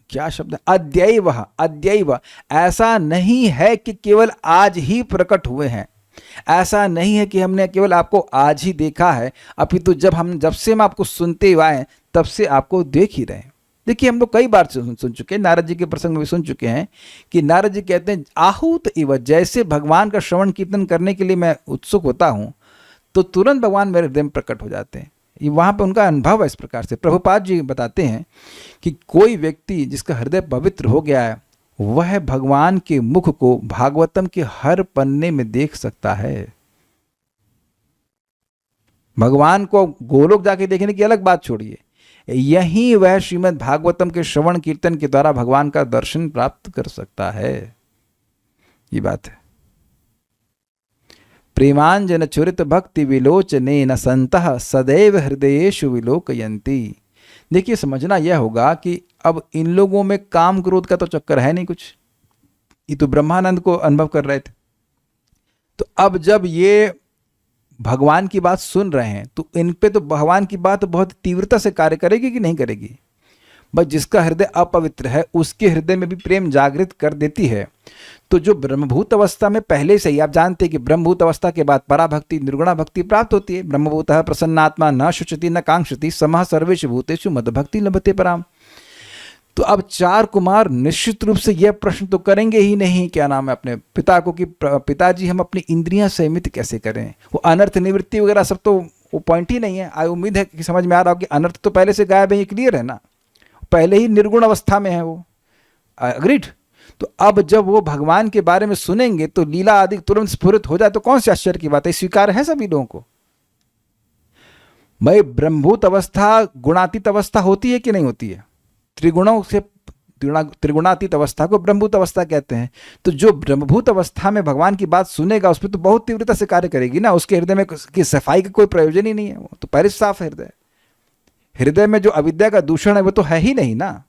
क्या शब्द है, अद्यैव, ऐसा नहीं है कि केवल आज ही प्रकट हुए हैं। ऐसा नहीं है कि हमने केवल आपको आज ही देखा है, अपितु जब से हम आपको सुनते हुए आए तब से आपको देख ही रहे हैं। देखिए, हम लोग कई बार सुन चुके हैं, नारद जी के प्रसंग में भी सुन चुके हैं कि नारद जी कहते हैं आहूत इव, जैसे भगवान का श्रवण कीर्तन करने के लिए मैं उत्सुक होता हूँ तो तुरंत भगवान मेरे हृदय में प्रकट हो जाते हैं। ये वहाँ पे उनका अनुभव है। इस प्रकार से प्रभुपाद जी बताते हैं कि कोई व्यक्ति जिसका हृदय पवित्र हो गया है, वह भगवान के मुख को भागवतम के हर पन्ने में देख सकता है। भगवान को गोलोक जाके देखने की अलग बात छोड़िए, यहीं वह श्रीमद् भागवतम के श्रवण कीर्तन के द्वारा भगवान का दर्शन प्राप्त कर सकता है। ये बात है। प्रेमांजन चुरित भक्ति विलोचने न संतः सदैव हृदयेषु विलोकयन्ति। देखिए, समझना यह होगा कि अब इन लोगों में काम क्रोध का तो चक्कर है नहीं कुछ, ये तो ब्रह्मानंद को अनुभव कर रहे थे। तो अब जब ये भगवान की बात सुन रहे हैं तो इन पे तो भगवान की बात बहुत तीव्रता से कार्य करेगी कि नहीं करेगी? बस जिसका हृदय अपवित्र है उसके हृदय में भी प्रेम जागृत कर देती है। तो जो ब्रह्मभूत अवस्था में पहले से ही, आप जानते हैं कि ब्रह्मभूत अवस्था के बाद पराभक्ति निर्गुणा भक्ति प्राप्त होती है। ब्रह्मभूतः प्रसन्नात्मा न शुचति न कांक्षति समः सर्वेषु भूतेषु मद्भक्ति लभते पराम। तो अब चार कुमार निश्चित रूप से यह प्रश्न तो करेंगे ही नहीं, क्या नाम है, अपने पिता को कि पिताजी हम अपनी इंद्रियां संयमित कैसे करें। वो अनर्थ निवृत्ति वगैरह सब तो वो पॉइंट ही नहीं है। आई उम्मीद है कि समझ में आ रहा हो कि अनर्थ तो पहले से गायब है, ये क्लियर है ना, पहले ही निर्गुण अवस्था में है वो। अग्रीड। तो अब जब वो भगवान के बारे में सुनेंगे तो लीला आदि तुरंत स्फुरित हो जाए तो कौन सी आश्चर्य की बात है, स्वीकार है सभी लोगों को। भाई ब्रह्मभूत अवस्था गुणातीत अवस्था होती है कि नहीं होती है? त्रिगुणों से त्रिगुणातीत अवस्था को ब्रह्मभूत अवस्था कहते हैं। तो जो ब्रह्मभूत अवस्था में भगवान की बात सुनेगा उस पर तो बहुत तीव्रता से कार्य करेगी ना, उसके हृदय में की सफाई का कोई प्रयोजन ही नहीं है, वो तो पहले साफ है हृदय। हृदय में जो अविद्या का दूषण है वो तो है ही नहीं ना,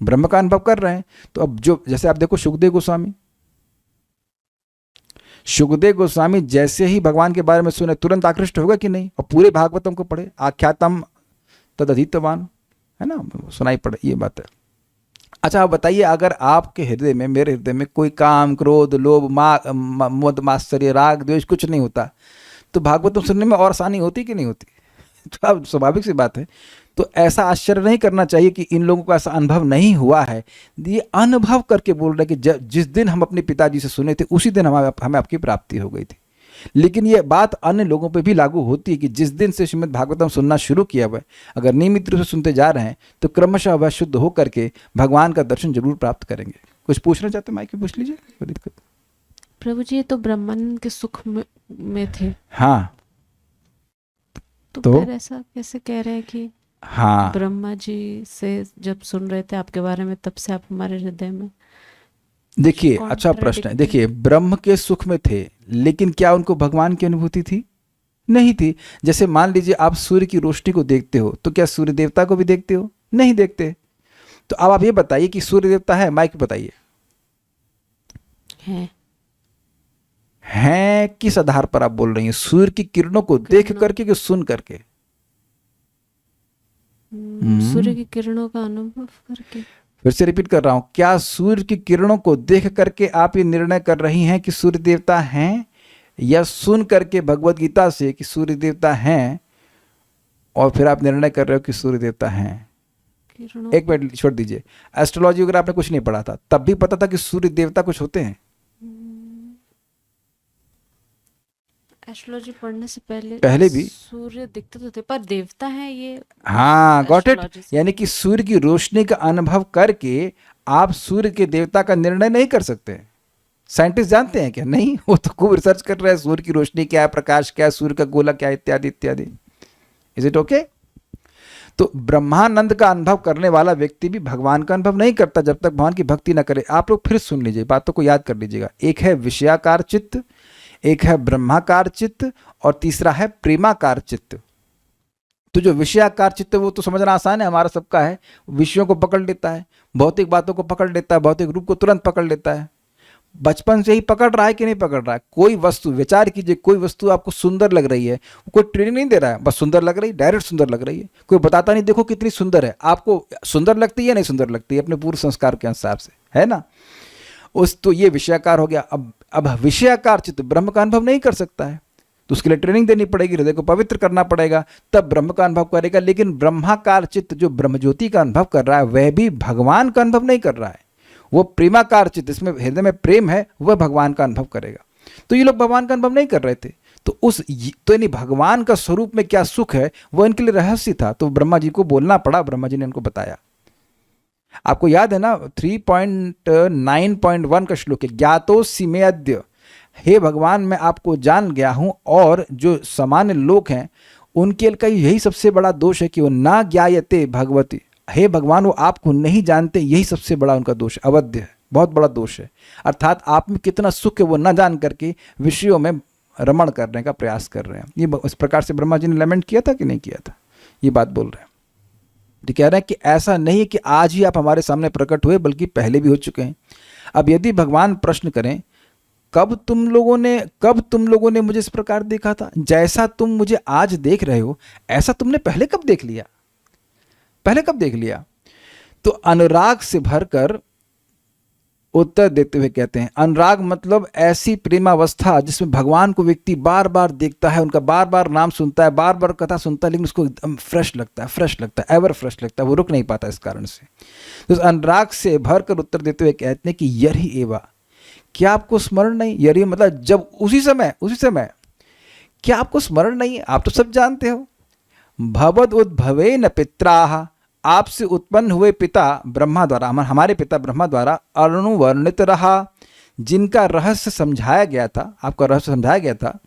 ब्रह्म का अनुभव कर रहे हैं। तो अब जो जैसे आप देखो सुखदेव गोस्वामी जैसे ही भगवान के बारे में सुने तुरंत आकृष्ट होगा कि नहीं? और पूरे भागवतम को पढ़े, आख्यातम तदधीतवान, है ना, सुनाई पड़े, ये बात है। अच्छा आप बताइए, अगर आपके हृदय में, मेरे हृदय में कोई काम, क्रोध, लोभ, मद, मात्सर्य, राग, द्वेष कुछ नहीं होता, तो भागवतम सुनने में और आसानी होती कि नहीं होती? तो अब स्वाभाविक सी बात है। तो ऐसा आश्चर्य नहीं करना चाहिए कि इन लोगों को ऐसा अनुभव नहीं हुआ है। ये अनुभव करके बोल रहे कि जिस दिन हम अपने पिताजी से सुने थे उसी दिन हमें आपकी प्राप्ति हो गई थी। लेकिन ये बात अन्य लोगों पे भी लागू होती है कि जिस दिन से श्रीमद् भागवतम सुनना शुरू किया हुआ है, अगर नियमित रूप से सुनते जा रहे हैं तो क्रमशः वह शुद्ध हो करके भगवान का दर्शन जरूर प्राप्त करेंगे। कुछ पूछना चाहते हैं माइक में पूछ लीजिए, कोई दिक्कत? प्रभु जी, ये तो ब्रह्मानंद के सुख में थे। हाँ, तो फिर ऐसा कैसे कह रहे हैं कि हाँ, ब्रह्मा जी से जब सुन रहे थे आपके बारे में तब से आप हमारे हृदय में? देखिए अच्छा प्रश्न है। देखिए ब्रह्म के सुख में थे, लेकिन क्या उनको भगवान की अनुभूति थी? नहीं थी। जैसे मान लीजिए आप सूर्य की रोशनी को देखते हो, तो क्या सूर्य देवता को भी देखते हो? नहीं देखते। तो अब आप ये बताइए कि सूर्य देवता है? माइक बताइए। हैं किस आधार पर आप बोल रही हैं? सूर्य की किरणों को देख करके कि सुन करके? सूर्य की किरणों का अनुभव करके। फिर से रिपीट कर रहा हूं, क्या सूर्य की किरणों को देख करके आप ये निर्णय कर रही हैं कि सूर्य देवता हैं, या सुन करके भगवत गीता से कि सूर्य देवता हैं और फिर आप निर्णय कर रहे हो कि सूर्य देवता हैं? एक मिनट छोड़ दीजिए, एस्ट्रोलॉजी वगैरह आपने कुछ नहीं पढ़ा था, तब भी पता था कि सूर्य देवता कुछ होते हैं? एस्ट्रोलॉजी पढ़ने से पहले भी सूर्य दिखते तो थे, पर देवता है ये। हाँ, गॉट इट। यानी कि सूर्य की रोशनी का अनुभव करके आप सूर्य के देवता का निर्णय नहीं कर सकते। साइंटिस्ट जानते हैं क्या? नहीं, वो तो खूब रिसर्च कर रहे हैं, सूर्य की रोशनी क्या है, प्रकाश क्या है, सूर्य का गोला क्या है, इत्यादि इत्यादि। Is it okay? तो ब्रह्मानंद का अनुभव करने वाला व्यक्ति भी भगवान का अनुभव नहीं करता जब तक भगवान की भक्ति ना करे। आप लोग फिर सुन लीजिए, बातों को याद कर लीजिएगा। एक है विषयाकार चित्त, एक है ब्रह्माकार चित्त, और तीसरा है प्रेमाकार चित्त। तो जो विषयाकार चित्त वो तो समझना आसान है, हमारा सबका है। विषयों को पकड़ लेता है, भौतिक बातों को पकड़ लेता है, भौतिक रूप को तुरंत पकड़ लेता है। बचपन से ही पकड़ रहा है कि नहीं पकड़ रहा है? कोई वस्तु, विचार कीजिए, कोई वस्तु आपको सुंदर लग रही है, कोई ट्रेनिंग नहीं दे रहा है, बस सुंदर लग रही है, डायरेक्ट सुंदर लग रही है। कोई बताता नहीं देखो कितनी सुंदर है, आपको सुंदर लगती है नहीं सुंदर लगती है? अपने पूर्व संस्कार के अनुसार से, है ना। तो ये विषयाकार हो गया। अब विषयाकार चित्त ब्रह्म का अनुभव नहीं कर सकता है, तो उसके लिए ट्रेनिंग देनी पड़ेगी, हृदय को पवित्र करना पड़ेगा, तब ब्रह्म का अनुभव करेगा। लेकिन ब्रह्माकार चित्त जो ब्रह्मज्योति का अनुभव कर रहा है वह भी भगवान का अनुभव नहीं कर रहा है, वो प्रेमाकार चित्त, इसमें हृदय में प्रेम है, वह भगवान का अनुभव करेगा। तो ये लोग भगवान का अनुभव नहीं कर रहे थे, तो यानी भगवान का स्वरूप में क्या सुख है वो इनके लिए रहस्य था। तो ब्रह्मा जी को बोलना पड़ा, ब्रह्मा जी ने इनको बताया। आपको याद है ना 3.9.1 का श्लोक है, ज्ञातोऽसि मे अद्य, हे भगवान मैं आपको जान गया हूं। और जो सामान्य लोग हैं उनके का यही सबसे बड़ा दोष है कि वो ना ज्ञायते भगवती, हे भगवान वो आपको नहीं जानते, यही सबसे बड़ा उनका दोष, अवध्य है, बहुत बड़ा दोष है। अर्थात आप में कितना सुख है वो न जान करके विषयों में रमण करने का प्रयास कर रहे हैं। ये इस प्रकार से ब्रह्मा जी ने लमेंट किया था कि नहीं किया था? ये बात बोल रहे हैं। तो कह रहे हैं कि ऐसा नहीं है कि आज ही आप हमारे सामने प्रकट हुए, बल्कि पहले भी हो चुके हैं। अब यदि भगवान प्रश्न करें कब तुम लोगों ने मुझे इस प्रकार देखा था, जैसा तुम मुझे आज देख रहे हो ऐसा तुमने पहले कब देख लिया? तो अनुराग से भरकर उत्तर देते हुए कहते हैं, अनुराग मतलब ऐसी प्रेमावस्था जिसमें भगवान को व्यक्ति बार बार देखता है, उनका बार बार नाम सुनता है, बार बार कथा सुनता है, लेकिन उसको एकदम फ्रेश लगता है, एवर फ्रेश लगता है, वो रुक नहीं पाता इस कारण से। तो उस अनुराग से भरकर उत्तर देते हुए कहते हैं कि यही एवा, क्या आपको स्मरण नहीं? यही मतलब जब उसी समय क्या आपको स्मरण नहीं है? आप तो सब जानते हो। भवद उद्भवेन पित्राः, आपसे उत्पन्न हुए पिता ब्रह्मा द्वारा, हमारे पिता ब्रह्मा द्वारा अनुवर्णित रहा, जिनका रहस्य समझाया गया था, आपका रहस्य समझाया गया था,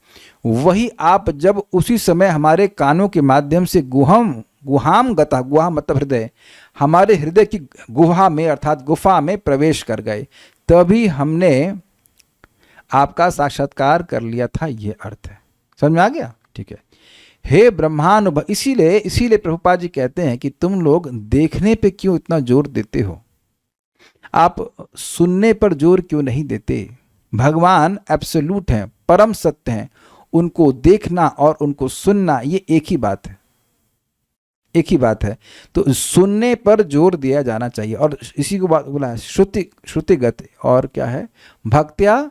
वही आप जब उसी समय हमारे कानों के माध्यम से गुहाम गता, गुहा मतलब हृदय, हमारे हृदय की गुहा में अर्थात गुफा में प्रवेश कर गए, तभी हमने आपका साक्षात्कार कर लिया था। ये अर्थ है, समझ में आ गया? ठीक है। हे ब्रह्मानुभव, इसीलिए प्रभुपाद जी कहते हैं कि तुम लोग देखने पे क्यों इतना जोर देते हो, आप सुनने पर जोर क्यों नहीं देते? भगवान एब्सोल्यूट हैं, परम सत्य हैं, उनको देखना और उनको सुनना ये एक ही बात है, एक ही बात है। तो सुनने पर जोर दिया जाना चाहिए, और इसी को बोला है श्रुतिगत, और क्या है, भक्त्या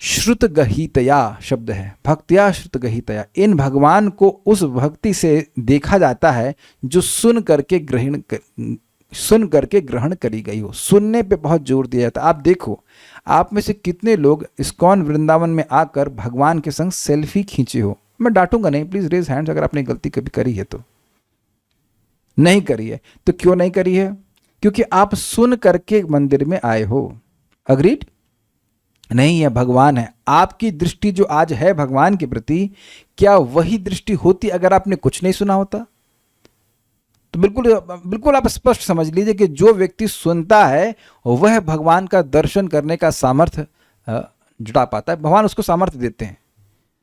श्रुतगहितया शब्द है, भक्त्या श्रुतगहितया। इन भगवान को उस भक्ति से देखा जाता है जो सुन करके ग्रहण करी गई हो। सुनने पे बहुत जोर दिया जाता है। आप देखो, आप में से कितने लोग इस्कॉन वृंदावन में आकर भगवान के संग सेल्फी खींचे हो? मैं डांटूंगा नहीं, प्लीज रेज हैंड्स अगर आपने गलती कभी करी है तो। नहीं करी है तो क्यों नहीं करी है? क्योंकि आप सुन करके मंदिर में आए हो। अग्रीड? नहीं है, भगवान है। आपकी दृष्टि जो आज है भगवान के प्रति, क्या वही दृष्टि होती अगर आपने कुछ नहीं सुना होता? तो बिल्कुल आप स्पष्ट समझ लीजिए कि जो व्यक्ति सुनता है वह भगवान का दर्शन करने का सामर्थ्य जुटा पाता है, भगवान उसको सामर्थ्य देते हैं।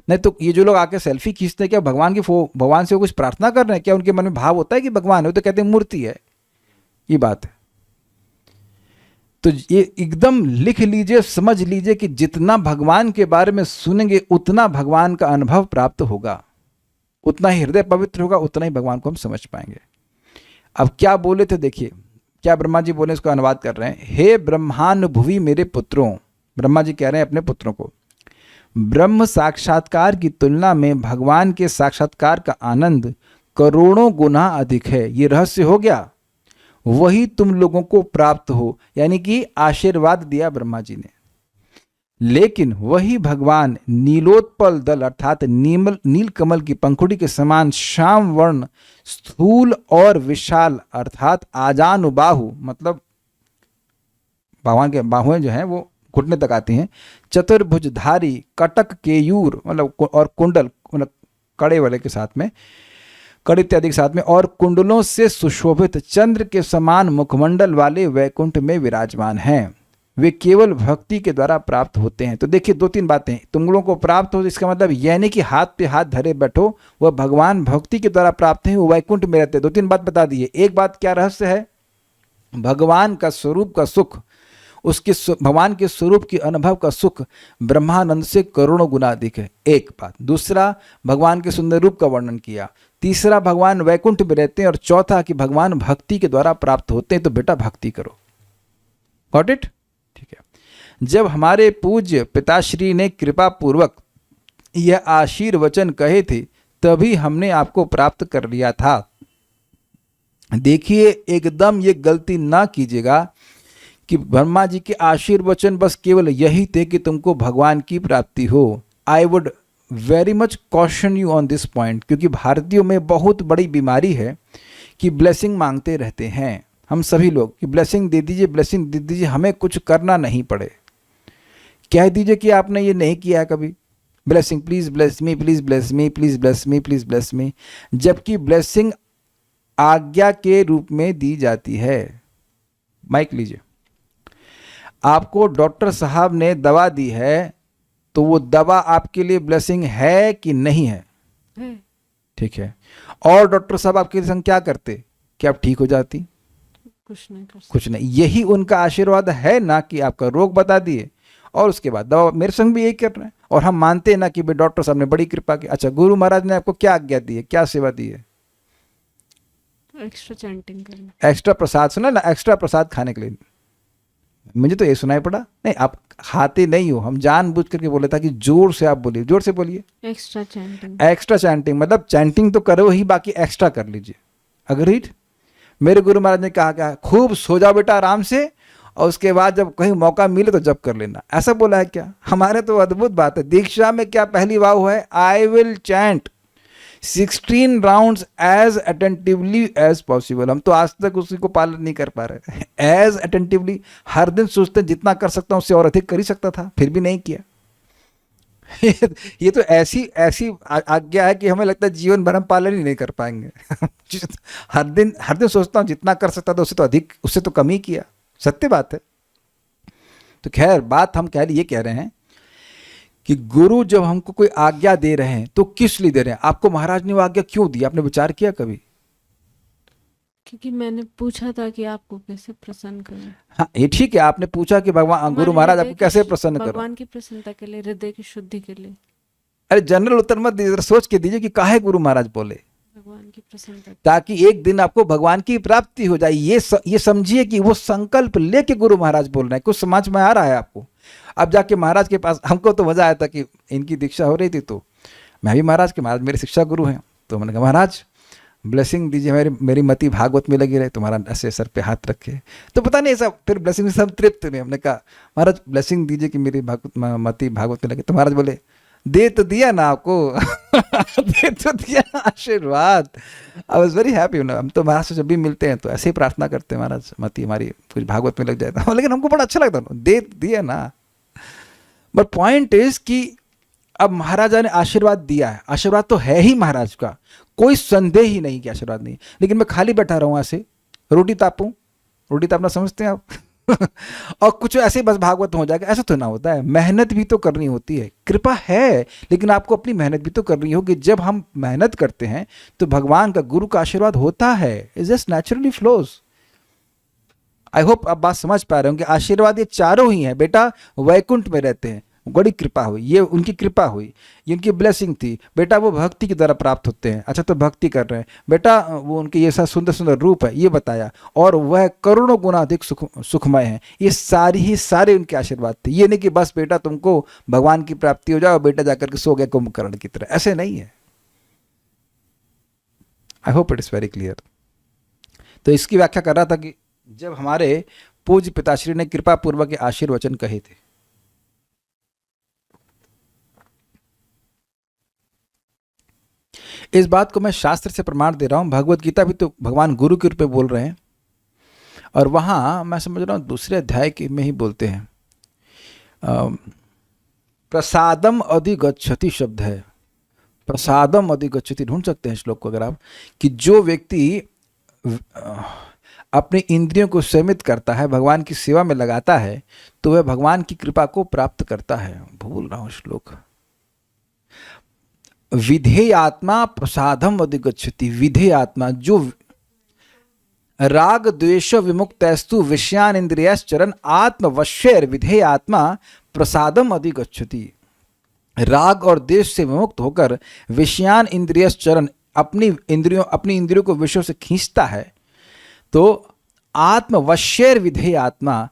नहीं तो ये जो लोग आके सेल्फी खींचते हैं, क्या भगवान से कुछ प्रार्थना कर रहे हैं? क्या उनके मन में भाव होता है कि भगवान है? वो तो कहते हैं मूर्ति है। ये बात है। तो ये एकदम लिख लीजिए, समझ लीजिए कि जितना भगवान के बारे में सुनेंगे उतना भगवान का अनुभव प्राप्त होगा, उतना ही हृदय पवित्र होगा, उतना ही भगवान को हम समझ पाएंगे। अब क्या बोले थे, देखिए क्या ब्रह्मा जी बोले, इसको अनुवाद कर रहे हैं। हे ब्रह्मानुभुवि मेरे पुत्रों, ब्रह्मा जी कह रहे हैं अपने पुत्रों को, ब्रह्म साक्षात्कार की तुलना में भगवान के साक्षात्कार का आनंद करोड़ों गुना अधिक है। ये रहस्य हो गया, वही तुम लोगों को प्राप्त हो, यानी कि आशीर्वाद दिया ब्रह्मा जी ने। लेकिन वही भगवान नीलोत्पल दल अर्थात नील कमल की पंखुड़ी के समान श्याम वर्ण, स्थूल और विशाल अर्थात आजानुबाहु, मतलब भगवान के बाहुएं जो हैं वो घुटने तक आती हैं, चतुर्भुजधारी, कटक केयूर मतलब और कुंडल मतलब कड़े वाले के साथ में, कड़ी इत्यादि के साथ में, और कुंडलों से सुशोभित चंद्र के समान मुखमंडल वाले वैकुंठ में विराजमान हैं। वे केवल भक्ति के द्वारा प्राप्त होते हैं। तो देखिए दो तीन बातें, तुम लोगों को प्राप्त हो, इसका मतलब यह नहीं कि हाथ पे हाथ धरे बैठो, वह भगवान भक्ति के द्वारा प्राप्त है, वो वैकुंठ में रहते हैं। दो तीन बात बता दी है। एक बात क्या रहस्य है, भगवान का स्वरूप का सुख, उसके भगवान के स्वरूप के अनुभव का सुख ब्रह्मानंद से करोड़ों गुना अधिक है, एक बात। दूसरा, भगवान के सुंदर रूप का वर्णन किया। तीसरा, भगवान वैकुंठ में रहते हैं। और चौथा कि भगवान भक्ति के द्वारा प्राप्त होते हैं। तो बेटा भक्ति करो। Got it? ठीक है। जब हमारे पूज्य पिताश्री ने कृपा पूर्वक यह आशीर्वचन कहे थे, तभी हमने आपको प्राप्त कर लिया था। देखिए एकदम ये गलती ना कीजिएगा कि ब्रह्मा जी के आशीर्वचन बस केवल यही थे कि तुमको भगवान की प्राप्ति हो। I would very much caution you on this point, क्योंकि भारतीयों में बहुत बड़ी बीमारी है कि ब्लेसिंग मांगते रहते हैं हम सभी लोग, कि ब्लेसिंग दे दीजिए, ब्लेसिंग दे दीजिए, हमें कुछ करना नहीं पड़े। कह दीजिए कि आपने ये नहीं किया है कभी, blessing please bless me, please bless me, please bless me, please bless me, जबकि ब्लेसिंग आज्ञा के रूप में दी जाती है। माइक लीजिए। आपको डॉक्टर साहब ने दवा दी है, तो वो दवा आपके लिए ब्लेसिंग है कि नहीं है? ठीक है। और डॉक्टर साहब आपके संग क्या करते कि आप ठीक हो जाती? कुछ नहीं कर सकते। कुछ नहीं। यही उनका आशीर्वाद है ना कि आपका रोग बता दिए और उसके बाद दवा। मेरे संग भी यही कर रहे हैं, और हम मानते हैं ना कि भाई डॉक्टर साहब ने बड़ी कृपा की। अच्छा, गुरु महाराज ने आपको क्या आज्ञा दी है, क्या सेवा दी है? एक्स्ट्रा चैंटिंग करना, एक्स्ट्रा प्रसाद। सुना ना, एक्स्ट्रा प्रसाद खाने के लिए। मुझे तो ये सुनाई पड़ा। नहीं, आप खाते नहीं हो, हम जानबूझ करके बोले था कि जोर से आप बोलिए, जोर से बोलिए। Extra chanting. एक्स्ट्रा चैंटिंग मतलब चैंटिंग तो करो ही, बाकी एक्स्ट्रा कर लीजिए। अग्रीड? मेरे गुरु महाराज ने कहा क्या, खूब सो जाओ बेटा आराम से, और उसके बाद जब कहीं मौका मिले तो जब कर लेना। ऐसा बोला है क्या? हमारे तो अद्भुत बात है। दीक्षा में क्या पहली वाव है, I will chant 16 rounds as attentively as possible. हम तो आज तक उसी को पालन नहीं कर पा रहे। एज अटेंटिवली, हर दिन सोचते हैं जितना कर सकता हूं उससे और अधिक कर ही सकता था, फिर भी नहीं किया। ये तो ऐसी ऐसी आज्ञा है कि हमें लगता है जीवन भर हम पालन ही नहीं कर पाएंगे। हर दिन सोचता हूँ जितना कर सकता था उससे तो अधिक, उससे तो कम ही किया। सत्य बात है। तो खैर, बात हम कह रहे हैं कि गुरु जब हमको कोई आज्ञा दे रहे हैं तो किस लिए दे रहे हैं? आपको महाराज ने वो आज्ञा क्यों दी? आपने विचार किया कभी? क्योंकि मैंने पूछा था कि आपको कैसे प्रसन्न करें। हाँ, ये ठीक है, आपने पूछा कि भगवान गुरु महाराज आपको कैसे प्रसन्न करो। भगवान की प्रसन्नता के लिए, हृदय की शुद्धि के लिए। अरे जनरल उत्तर मत दीजिए, सोच के दीजिए कि काहे गुरु महाराज बोले। भगवान की प्रसन्नता, ताकि एक दिन आपको भगवान की प्राप्ति हो जाए। ये समझिए कि वो संकल्प लेके गुरु महाराज बोल रहे हैं। कुछ समझ में आ रहा है आपको? अब जाके महाराज के पास, हमको तो मजा आया था कि इनकी दीक्षा हो रही थी, तो मैं भी महाराज मेरे शिक्षा गुरु हैं, तो मैंने कहा महाराज ब्लेसिंग दीजिए, मेरी मति भागवत में लगी रहे। तो महाराज ऐसे सर पे हाथ रखे, तो पता नहीं ऐसा फिर ब्लेसिंग से हम तृप्त नहीं। हमने कहा महाराज ब्लेसिंग दीजिए कि मेरी मति भागवत में लगे। तो महाराज बोले दे तो दिया ना आपको। दे तो दिया आशीर्वाद। I was very happy. हम तो महाराज से जब भी मिलते हैं तो ऐसे ही प्रार्थना करते हैं, महाराज मति हमारी कुछ भागवत में लग जाए। लेकिन हमको बड़ा अच्छा लगता है, दे दिया ना। बट पॉइंट इज कि अब महाराजा ने आशीर्वाद दिया है, आशीर्वाद तो है ही महाराज का, कोई संदेह ही नहीं कि आशीर्वाद नहीं। लेकिन मैं खाली बैठा रहूं ऐसे, रोटी तापूं, रोटी तापना समझते हैं आप? और कुछ ऐसे बस भागवत हो जाएगा, ऐसा तो ना होता है। मेहनत भी तो करनी होती है। कृपा है, लेकिन आपको अपनी मेहनत भी तो करनी होगी। जब हम मेहनत करते हैं तो भगवान का, गुरु का आशीर्वाद होता है। It just naturally flows. I hope आप बात समझ पा रहे हो कि आशीर्वाद ये चारों ही हैं। बेटा वैकुंठ में रहते हैं, बड़ी कृपा हुई, ये उनकी कृपा हुई, ये उनकी ब्लेसिंग थी। बेटा वो भक्ति की द्वारा प्राप्त होते हैं, अच्छा तो भक्ति कर रहे हैं। बेटा वो उनके ये सा सुंदर सुंदर रूप है, ये बताया, और वह करोड़ों गुना अधिक सुखमय है। ये सारे उनके आशीर्वाद थे। ये नहीं कि बस बेटा तुमको भगवान की प्राप्ति हो जाए, बेटा जाकर के सो गया कुंभकर्ण की तरह, ऐसे नहीं है। I hope it is very clear. तो इसकी व्याख्या कर रहा था कि जब हमारे पूज्य पिताश्री ने कृपा पूर्वक के आशीर्वचन कहे थे, इस बात को मैं शास्त्र से प्रमाण दे रहा हूं। भगवत गीता भी तो भगवान गुरु के रूप में बोल रहे हैं, और वहां मैं समझ रहा हूं दूसरे अध्याय के में ही बोलते हैं, प्रसादम अधिगच्छति शब्द है। प्रसादम अधिगच्छति ढूंढ सकते हैं श्लोक को अगर आप, कि जो व्यक्ति अपने इंद्रियों को संयमित करता है, भगवान की सेवा में लगाता है, तो वह भगवान की कृपा को प्राप्त करता है। भूल रहा हूं श्लोक। विधेय आत्मा प्रसादम अधिगच्छति। विधेय आत्मा, जो राग द्वेष विमुक्तस्तु विषयान इंद्रियश्चरन् आत्मवश्यर विधेय आत्मा प्रसादम अधिगच्छति। राग और द्वेष से विमुक्त होकर विषयान इंद्रियश्चरन्, अपनी इंद्रियों को विषयों से खींचता है, तो आत्मवश्यर विधेय आत्मा,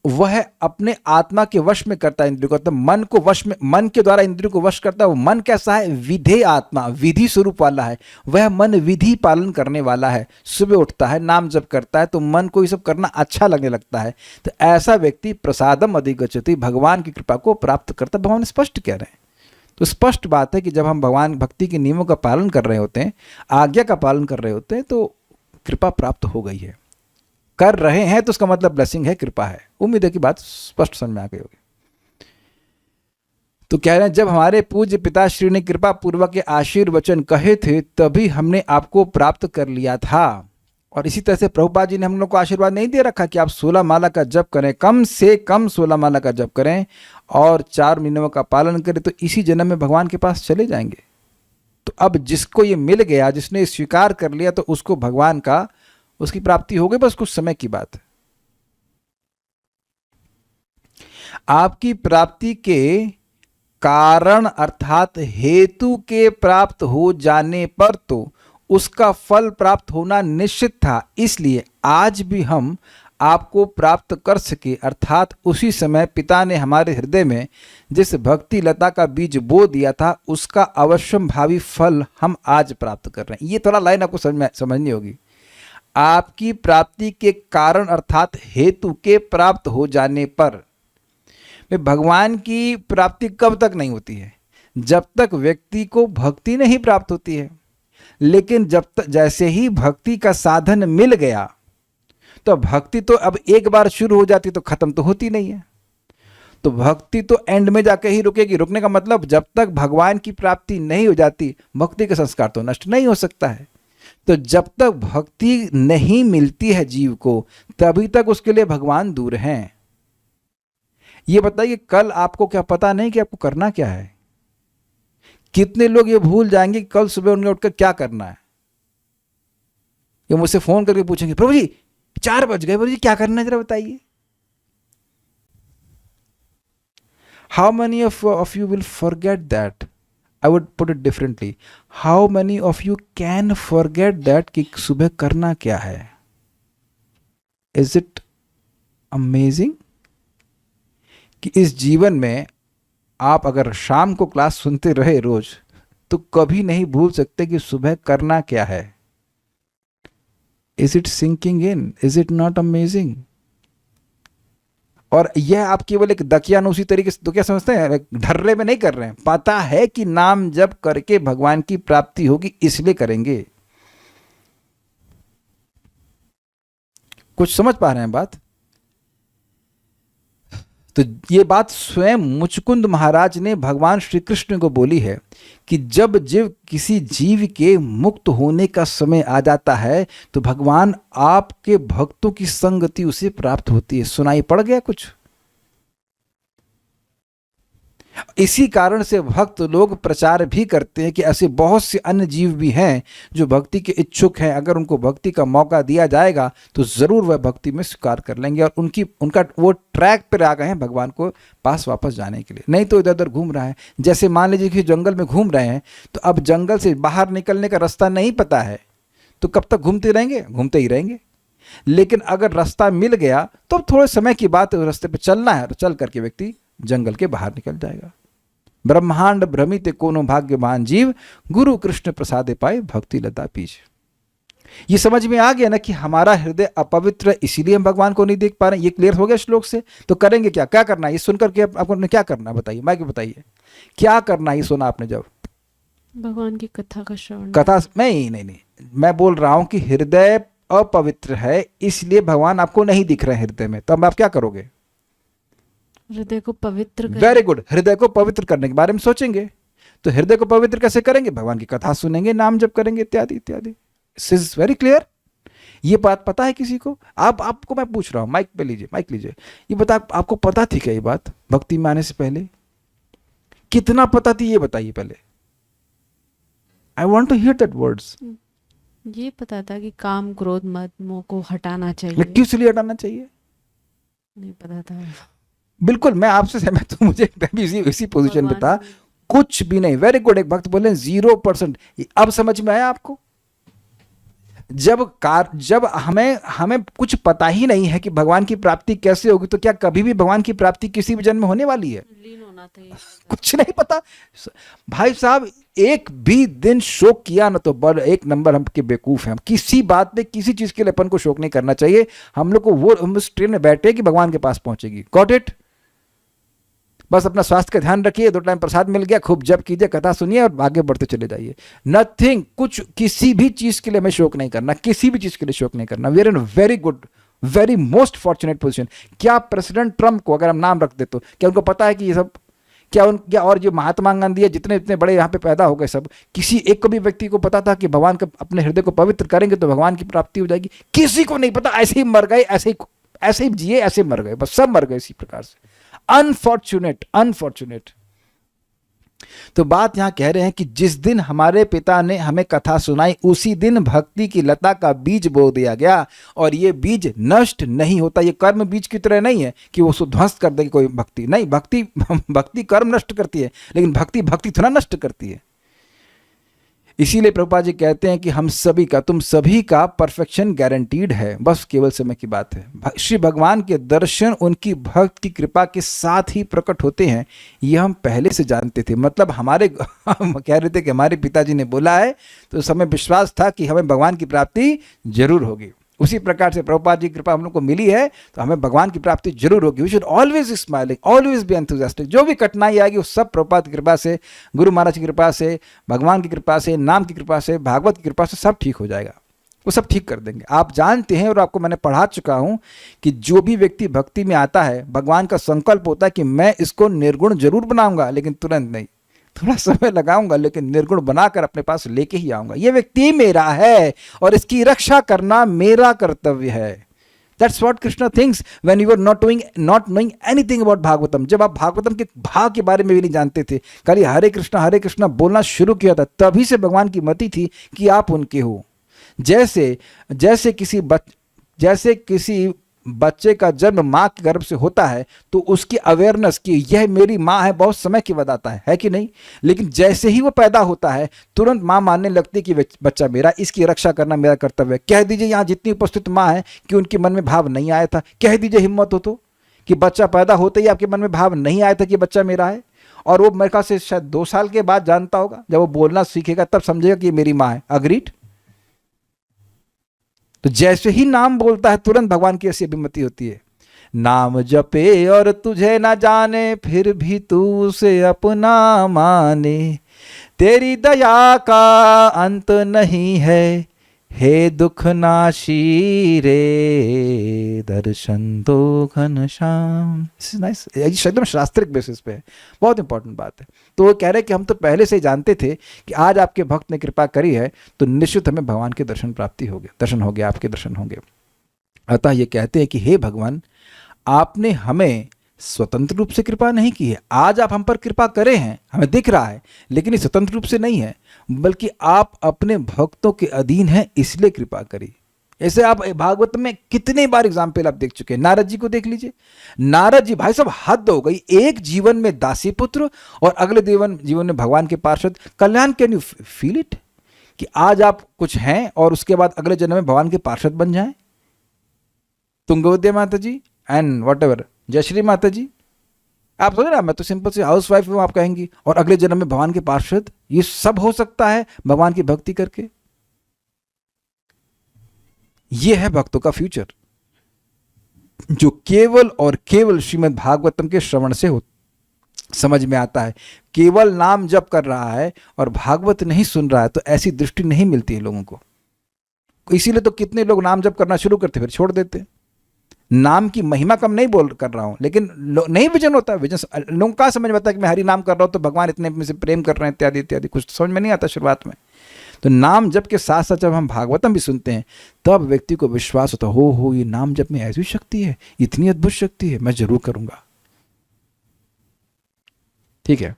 वह अपने आत्मा के वश में करता है इंद्रियों को, तो मन को वश में, मन के द्वारा इंद्रियों को वश करता है। वो मन कैसा है? विधेय आत्मा, विधि स्वरूप वाला है। वह मन विधि पालन करने वाला है। सुबह उठता है, नाम जप करता है, तो मन को ये सब करना अच्छा लगने लगता है। तो ऐसा व्यक्ति प्रसादम अधिगच्छति, भगवान की कृपा को प्राप्त करता। भगवान स्पष्ट कह रहे हैं। तो स्पष्ट बात है कि जब हम भगवान भक्ति के नियमों का पालन कर रहे होते हैं, आज्ञा का पालन कर रहे होते हैं, तो कृपा प्राप्त हो गई है। कर रहे हैं तो उसका मतलब ब्लेसिंग है, कृपा है। उम्मीद है कि बात स्पष्ट समझ में आ गई होगी। तो कह रहे हैं, जब हमारे पूज्य पिताश्री ने कृपा पूर्वक के आशीर्वचन कहे थे, तभी हमने आपको प्राप्त कर लिया था। और इसी तरह से प्रभुपाद जी ने हम लोग को आशीर्वाद नहीं दे रखा कि आप 16 माला का जप करें, कम से कम 16 माला का जप करें और 4 महीनों का पालन करें, तो इसी जन्म में भगवान के पास चले जाएंगे। तो अब जिसको ये मिल गया, जिसने स्वीकार कर लिया, तो उसको भगवान का, उसकी प्राप्ति हो गई। बस कुछ समय की बात है। आपकी प्राप्ति के कारण अर्थात हेतु के प्राप्त हो जाने पर तो उसका फल प्राप्त होना निश्चित था। इसलिए आज भी हम आपको प्राप्त कर सके, अर्थात उसी समय पिता ने हमारे हृदय में जिस भक्ति लता का बीज बो दिया था, उसका अवश्यम भावी फल हम आज प्राप्त कर रहे हैं। ये थोड़ा लाइन आपको समझनी होगी। आपकी प्राप्ति के कारण अर्थात हेतु के प्राप्त हो जाने पर, भगवान की प्राप्ति कब तक नहीं होती है? जब तक व्यक्ति को भक्ति नहीं प्राप्त होती है। लेकिन जब तक जैसे ही भक्ति का साधन मिल गया, तो भक्ति तो अब एक बार शुरू हो जाती तो खत्म तो होती नहीं है। तो भक्ति तो एंड में जाके ही रुकेगी। रुकने का मतलब जब तक भगवान की प्राप्ति नहीं हो जाती, भक्ति का संस्कार तो नष्ट नहीं हो सकता है। तो जब तक भक्ति नहीं मिलती है जीव को, तभी तक उसके लिए भगवान दूर हैं। ये बताइए, कल आपको क्या पता नहीं कि आपको करना क्या है? कितने लोग ये भूल जाएंगे कि कल सुबह उन्हें उठकर क्या करना है। ये मुझसे फोन करके पूछेंगे, प्रभु जी 4 बज गए, प्रभु जी क्या करना है जरा बताइए। How many of you will forget that? I would put it differently. How many of you can forget that कि सुबह करना क्या है? Is it amazing? कि इस जीवन में आप अगर शाम को क्लास सुनते रहे रोज, तो कभी नहीं भूल सकते कि सुबह करना क्या है। Is it sinking in? Is it not amazing? और यह आप केवल एक दकियानुसी तरीके से तो क्या समझते हैं, ढर्रे में नहीं कर रहे हैं। पता है कि नाम जप करके भगवान की प्राप्ति होगी, इसलिए करेंगे। कुछ समझ पा रहे हैं बात? तो ये बात स्वयं मुचकुंद महाराज ने भगवान श्री कृष्ण को बोली है कि जब जीव किसी जीव के मुक्त होने का समय आ जाता है, तो भगवान आपके भक्तों की संगति उसे प्राप्त होती है। सुनाई पड़ गया कुछ? इसी कारण से भक्त लोग प्रचार भी करते हैं कि ऐसे बहुत से अन्य जीव भी हैं जो भक्ति के इच्छुक हैं। अगर उनको भक्ति का मौका दिया जाएगा तो जरूर वह भक्ति में स्वीकार कर लेंगे और उनका वो ट्रैक पर आ गए हैं भगवान को पास वापस जाने के लिए। नहीं तो इधर उधर घूम रहा है। जैसे मान लीजिए कि जंगल में घूम रहे हैं, तो अब जंगल से बाहर निकलने का रास्ता नहीं पता है, तो कब तक घूमते रहेंगे? घूमते ही रहेंगे। लेकिन अगर रास्ता मिल गया तो अब थोड़े समय की बात है, रास्ते पर चलना है, तो चल करके व्यक्ति जंगल के बाहर निकल जाएगा। ब्रह्मांड भ्रमित कोनो भाग्यवान जीव, गुरु कृष्ण प्रसादे पाए भक्ति लता पीछ। ये समझ में आ गया ना कि हमारा हृदय अपवित्र, इसीलिए हम भगवान को नहीं देख पा रहे हैं। ये क्लियर हो गया श्लोक से? तो करेंगे क्या? क्या करना है ये सुनकर के आपको क्या करना है बताइए, मैं बताइए क्या करना है? ये सुना आपने जब भगवान की कथा का श्रवण। कथा नहीं, मैं बोल रहा हूं कि हृदय अपवित्र है, इसलिए भगवान आपको नहीं दिख रहे हृदय में। तब आप क्या करोगे? हृदय को पवित्र कर। वेरी गुड, हृदय को पवित्र करने के बारे में सोचेंगे। तो हृदय को पवित्र कैसे करेंगे? भगवान की कथा सुनेंगे, नाम जप करेंगे, इत्यादि इत्यादि। This is very clear. ये बात पता है किसी को? आपको मैं पूछ रहा हूं, माइक पे लीजिए, माइक लीजिए। ये बता, आपको पता थी क्या ये बात भक्ति में आने से पहले? कितना पता थी ये बताइए पहले। I want to hear that words. ये पता था कि काम क्रोध मद मोह को हटाना चाहिए। लेकिन किस लिए हटाना चाहिए? नहीं पता था। बिल्कुल, मैं आपसे सहमत हूं। मुझे भी इसी पोजीशन में था। कुछ भी नहीं। Very good. एक भक्त बोले 0%। अब समझ में आया आपको? जब हमें कुछ पता ही नहीं है कि भगवान की प्राप्ति कैसे होगी, तो क्या कभी भी भगवान की प्राप्ति किसी भी जन्म में होने वाली है? लीन होना था। कुछ नहीं पता भाई साहब। एक भी दिन शोक किया ना तो बड़ एक नंबर हम के बेवकूफ हैं। हम किसी बात पे, किसी चीज के लिए अपन को शोक नहीं करना चाहिए। हम लोग को वो, हम उस ट्रेन में बैठे कि भगवान के पास पहुंचेगी। Got it? बस अपना स्वास्थ्य का ध्यान रखिए, 2 टाइम प्रसाद मिल गया, खूब जप कीजिए, कथा सुनिए और आगे बढ़ते चले जाइए। नथिंग, कुछ किसी भी चीज के लिए हमें शोक नहीं करना, किसी भी चीज के लिए शोक नहीं करना। We are in very good, very most fortunate position. क्या प्रेसिडेंट ट्रम्प को अगर हम नाम रख दे तो क्या उनको पता है कि ये सब क्या और जो महात्मा गांधी है, जितने इतने बड़े यहाँ पे पैदा हो गए सब, किसी एक को भी व्यक्ति को पता था कि भगवान का अपने हृदय को पवित्र करेंगे तो भगवान की प्राप्ति हो जाएगी? किसी को नहीं पता। ऐसे ही मर गए, ऐसे ही जिए, ऐसे मर गए, बस सब मर गए इसी प्रकार से। अनफॉर्चुनेट। तो बात यहां कह रहे हैं कि जिस दिन हमारे पिता ने हमें कथा सुनाई, उसी दिन भक्ति की लता का बीज बो दिया गया। और ये बीज नष्ट नहीं होता। ये कर्म बीज की तरह नहीं है कि वो उसको ध्वस्त कर देगी कोई भक्ति। नहीं, भक्ति कर्म नष्ट करती है, लेकिन भक्ति थोड़ा नष्ट करती है। इसीलिए प्रभुपाद जी कहते हैं कि हम सभी का, तुम सभी का परफेक्शन गारंटीड है, बस केवल समय की बात है। श्री भगवान के दर्शन उनकी भक्त की कृपा के साथ ही प्रकट होते हैं। ये हम पहले से जानते थे। मतलब हम कह रहे थे कि हमारे पिताजी ने बोला है, तो समय विश्वास था कि हमें भगवान की प्राप्ति जरूर होगी। उसी प्रकार से प्रभुपाद जी की कृपा हम लोग को मिली है तो हमें भगवान की प्राप्ति जरूर होगी। We should always smiling, always be enthusiastic. जो भी कठिनाई आएगी वो सब प्रभुपाद की कृपा से, गुरु महाराज की कृपा से, भगवान की कृपा से, नाम की कृपा से, भागवत की कृपा से सब ठीक हो जाएगा। वो सब ठीक कर देंगे। आप जानते हैं और आपको मैंने पढ़ा चुका हूं कि जो भी व्यक्ति भक्ति में आता है, भगवान का संकल्प होता है कि मैं इसको निर्गुण जरूर बनाऊंगा, लेकिन तुरंत नहीं, थोड़ा समय लगाऊंगा, लेकिन निर्गुण बनाकर अपने पास लेके ही आऊंगा। ये व्यक्ति मेरा है और इसकी रक्षा करना मेरा कर्तव्य है। That's what Krishna thinks when you are not knowing anything about Bhagavatam. जब आप भागवतम के भाग के बारे में भी नहीं जानते थे, खाली हरे कृष्णा बोलना शुरू किया था, तभी से भगवान की मति थी कि आप उनके हो। जैसे किसी बच्चे का जन्म माँ के गर्भ से होता है तो उसकी अवेयरनेस कि यह मेरी माँ है बहुत समय के बाद आता है कि नहीं? लेकिन जैसे ही वो पैदा होता है तुरंत माँ मानने लगती है कि बच्चा मेरा, इसकी रक्षा करना मेरा कर्तव्य है। कह दीजिए यहाँ जितनी उपस्थित माँ है कि उनके मन में भाव नहीं आया था, कह दीजिए हिम्मत हो तो, कि बच्चा पैदा होते ही आपके मन में भाव नहीं आया था कि बच्चा मेरा है। और वो मेरे ख्याल से शायद 2 साल के बाद जानता होगा, जब वो बोलना सीखेगा तब समझेगा कि ये मेरी माँ है। अग्रीड? तो जैसे ही नाम बोलता है तुरंत भगवान की ऐसी अभिमति होती है। नाम जपे और तुझे ना जाने, फिर भी तू उसे अपना माने, तेरी दया का अंत नहीं है, हे दुख नाशी रे, दर्शन दो घनश्याम। नाइस, एकदम शास्त्रिक बेसिस पे है, बहुत इंपॉर्टेंट बात है। तो वो कह रहे कि हम तो पहले से ही जानते थे कि आज आपके भक्त ने कृपा करी है तो निश्चित हमें भगवान के दर्शन प्राप्ति होंगे, दर्शन होंगे, आपके दर्शन होंगे। अतः ये कहते हैं कि हे भगवान, आपने हमें स्वतंत्र रूप से कृपा नहीं की है। आज आप हम पर कृपा करे हैं, हमें दिख रहा है, लेकिन ये स्वतंत्र रूप से नहीं है, बल्कि आप अपने भक्तों के अधीन हैं इसलिए कृपा करी। ऐसे आप भागवत में कितने बार एग्जाम्पल आप देख चुके हैं। नारद जी को देख लीजिए। नारद जी भाई साहब हद हो गई, एक जीवन में दासी पुत्र और अगले जीवन में भगवान के पार्षद। कल्याण, कैन यू फील इट कि आज आप कुछ हैं और उसके बाद अगले जन्म में भगवान के पार्षद बन जाएं। तुंगवद्या माता जी एंड वॉट एवर, जयश्री माता जी, आप सोच रहे मैं तो सिंपल से हाउस वाइफ हूं आप कहेंगी, और अगले जन्म में भगवान के पार्षद। ये सब हो सकता है भगवान की भक्ति करके। ये है भक्तों का फ्यूचर, जो केवल और केवल श्रीमद् भागवतम के श्रवण से समझ में आता है। केवल नाम जप कर रहा है और भागवत नहीं सुन रहा है तो ऐसी दृष्टि नहीं मिलती है लोगों को। इसीलिए तो कितने लोग नाम जप करना शुरू करते फिर छोड़ देते। नाम की महिमा कम नहीं बोल कर रहा हूं, लेकिन नहीं विजन होता। विजन लोगों का समझ में आता है कि मैं हरि नाम कर रहा हूं तो भगवान इतने में से प्रेम कर रहे हैं इत्यादि इत्यादि, कुछ समझ में नहीं आता शुरुआत में। तो नाम जप के साथ साथ जब हम भागवतम भी सुनते हैं तब व्यक्ति को विश्वास होता हो ये नाम जप में ऐसी शक्ति है, इतनी अद्भुत शक्ति है, मैं जरूर करूंगा। ठीक है,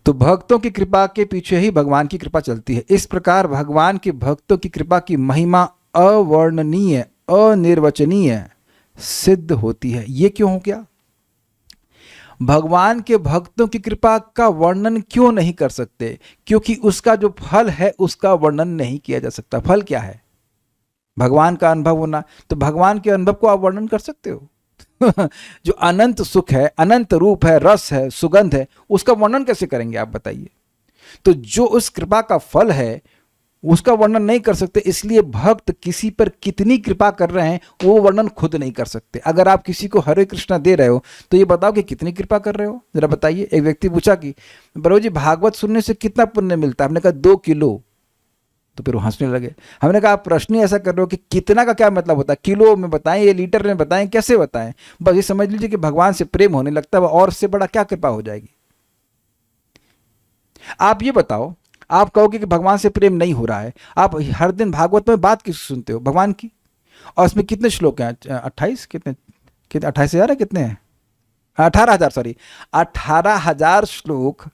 तो भक्तों की कृपा के पीछे ही भगवान की कृपा चलती है। इस प्रकार भगवान के भक्तों की कृपा की महिमा अवर्णनीय, अनिर्वचनीय सिद्ध होती है। ये क्यों हो गया? भगवान के भक्तों की कृपा का वर्णन क्यों नहीं कर सकते? क्योंकि उसका जो फल है उसका वर्णन नहीं किया जा सकता। फल क्या है? भगवान का अनुभव होना। तो भगवान के अनुभव को आप वर्णन कर सकते हो? जो अनंत सुख है, अनंत रूप है, रस है, सुगंध है, उसका वर्णन कैसे करेंगे आप बताइए? तो जो उस कृपा का फल है उसका वर्णन नहीं कर सकते, इसलिए भक्त किसी पर कितनी कृपा कर रहे हैं वो वर्णन खुद नहीं कर सकते। अगर आप किसी को हरे कृष्णा दे रहे हो तो ये बताओ कि कितनी कृपा कर रहे हो, जरा बताइए। एक व्यक्ति पूछा कि प्रभु जी भागवत सुनने से कितना पुण्य मिलता है? हमने कहा 2 किलो। तो फिर वो हंसने लगे। हमने कहा आप प्रश्न ही ऐसा कर रहे हो कि कितना का क्या मतलब होता है? किलो में बताएं, ये लीटर में बताएं, कैसे बताएं? बस ये समझ लीजिए कि भगवान से प्रेम होने लगता है, और उससे बड़ा क्या कृपा हो जाएगी? आप ये बताओ, आप कहोगे कि भगवान से प्रेम नहीं हो रहा है। आप हर दिन भागवत में बात किस सुनते हो? भगवान की। और उसमें कितने श्लोक हैं? 28 कितने 28,000 है? कितने हैं? 18,000 सॉरी 18,000 श्लोक।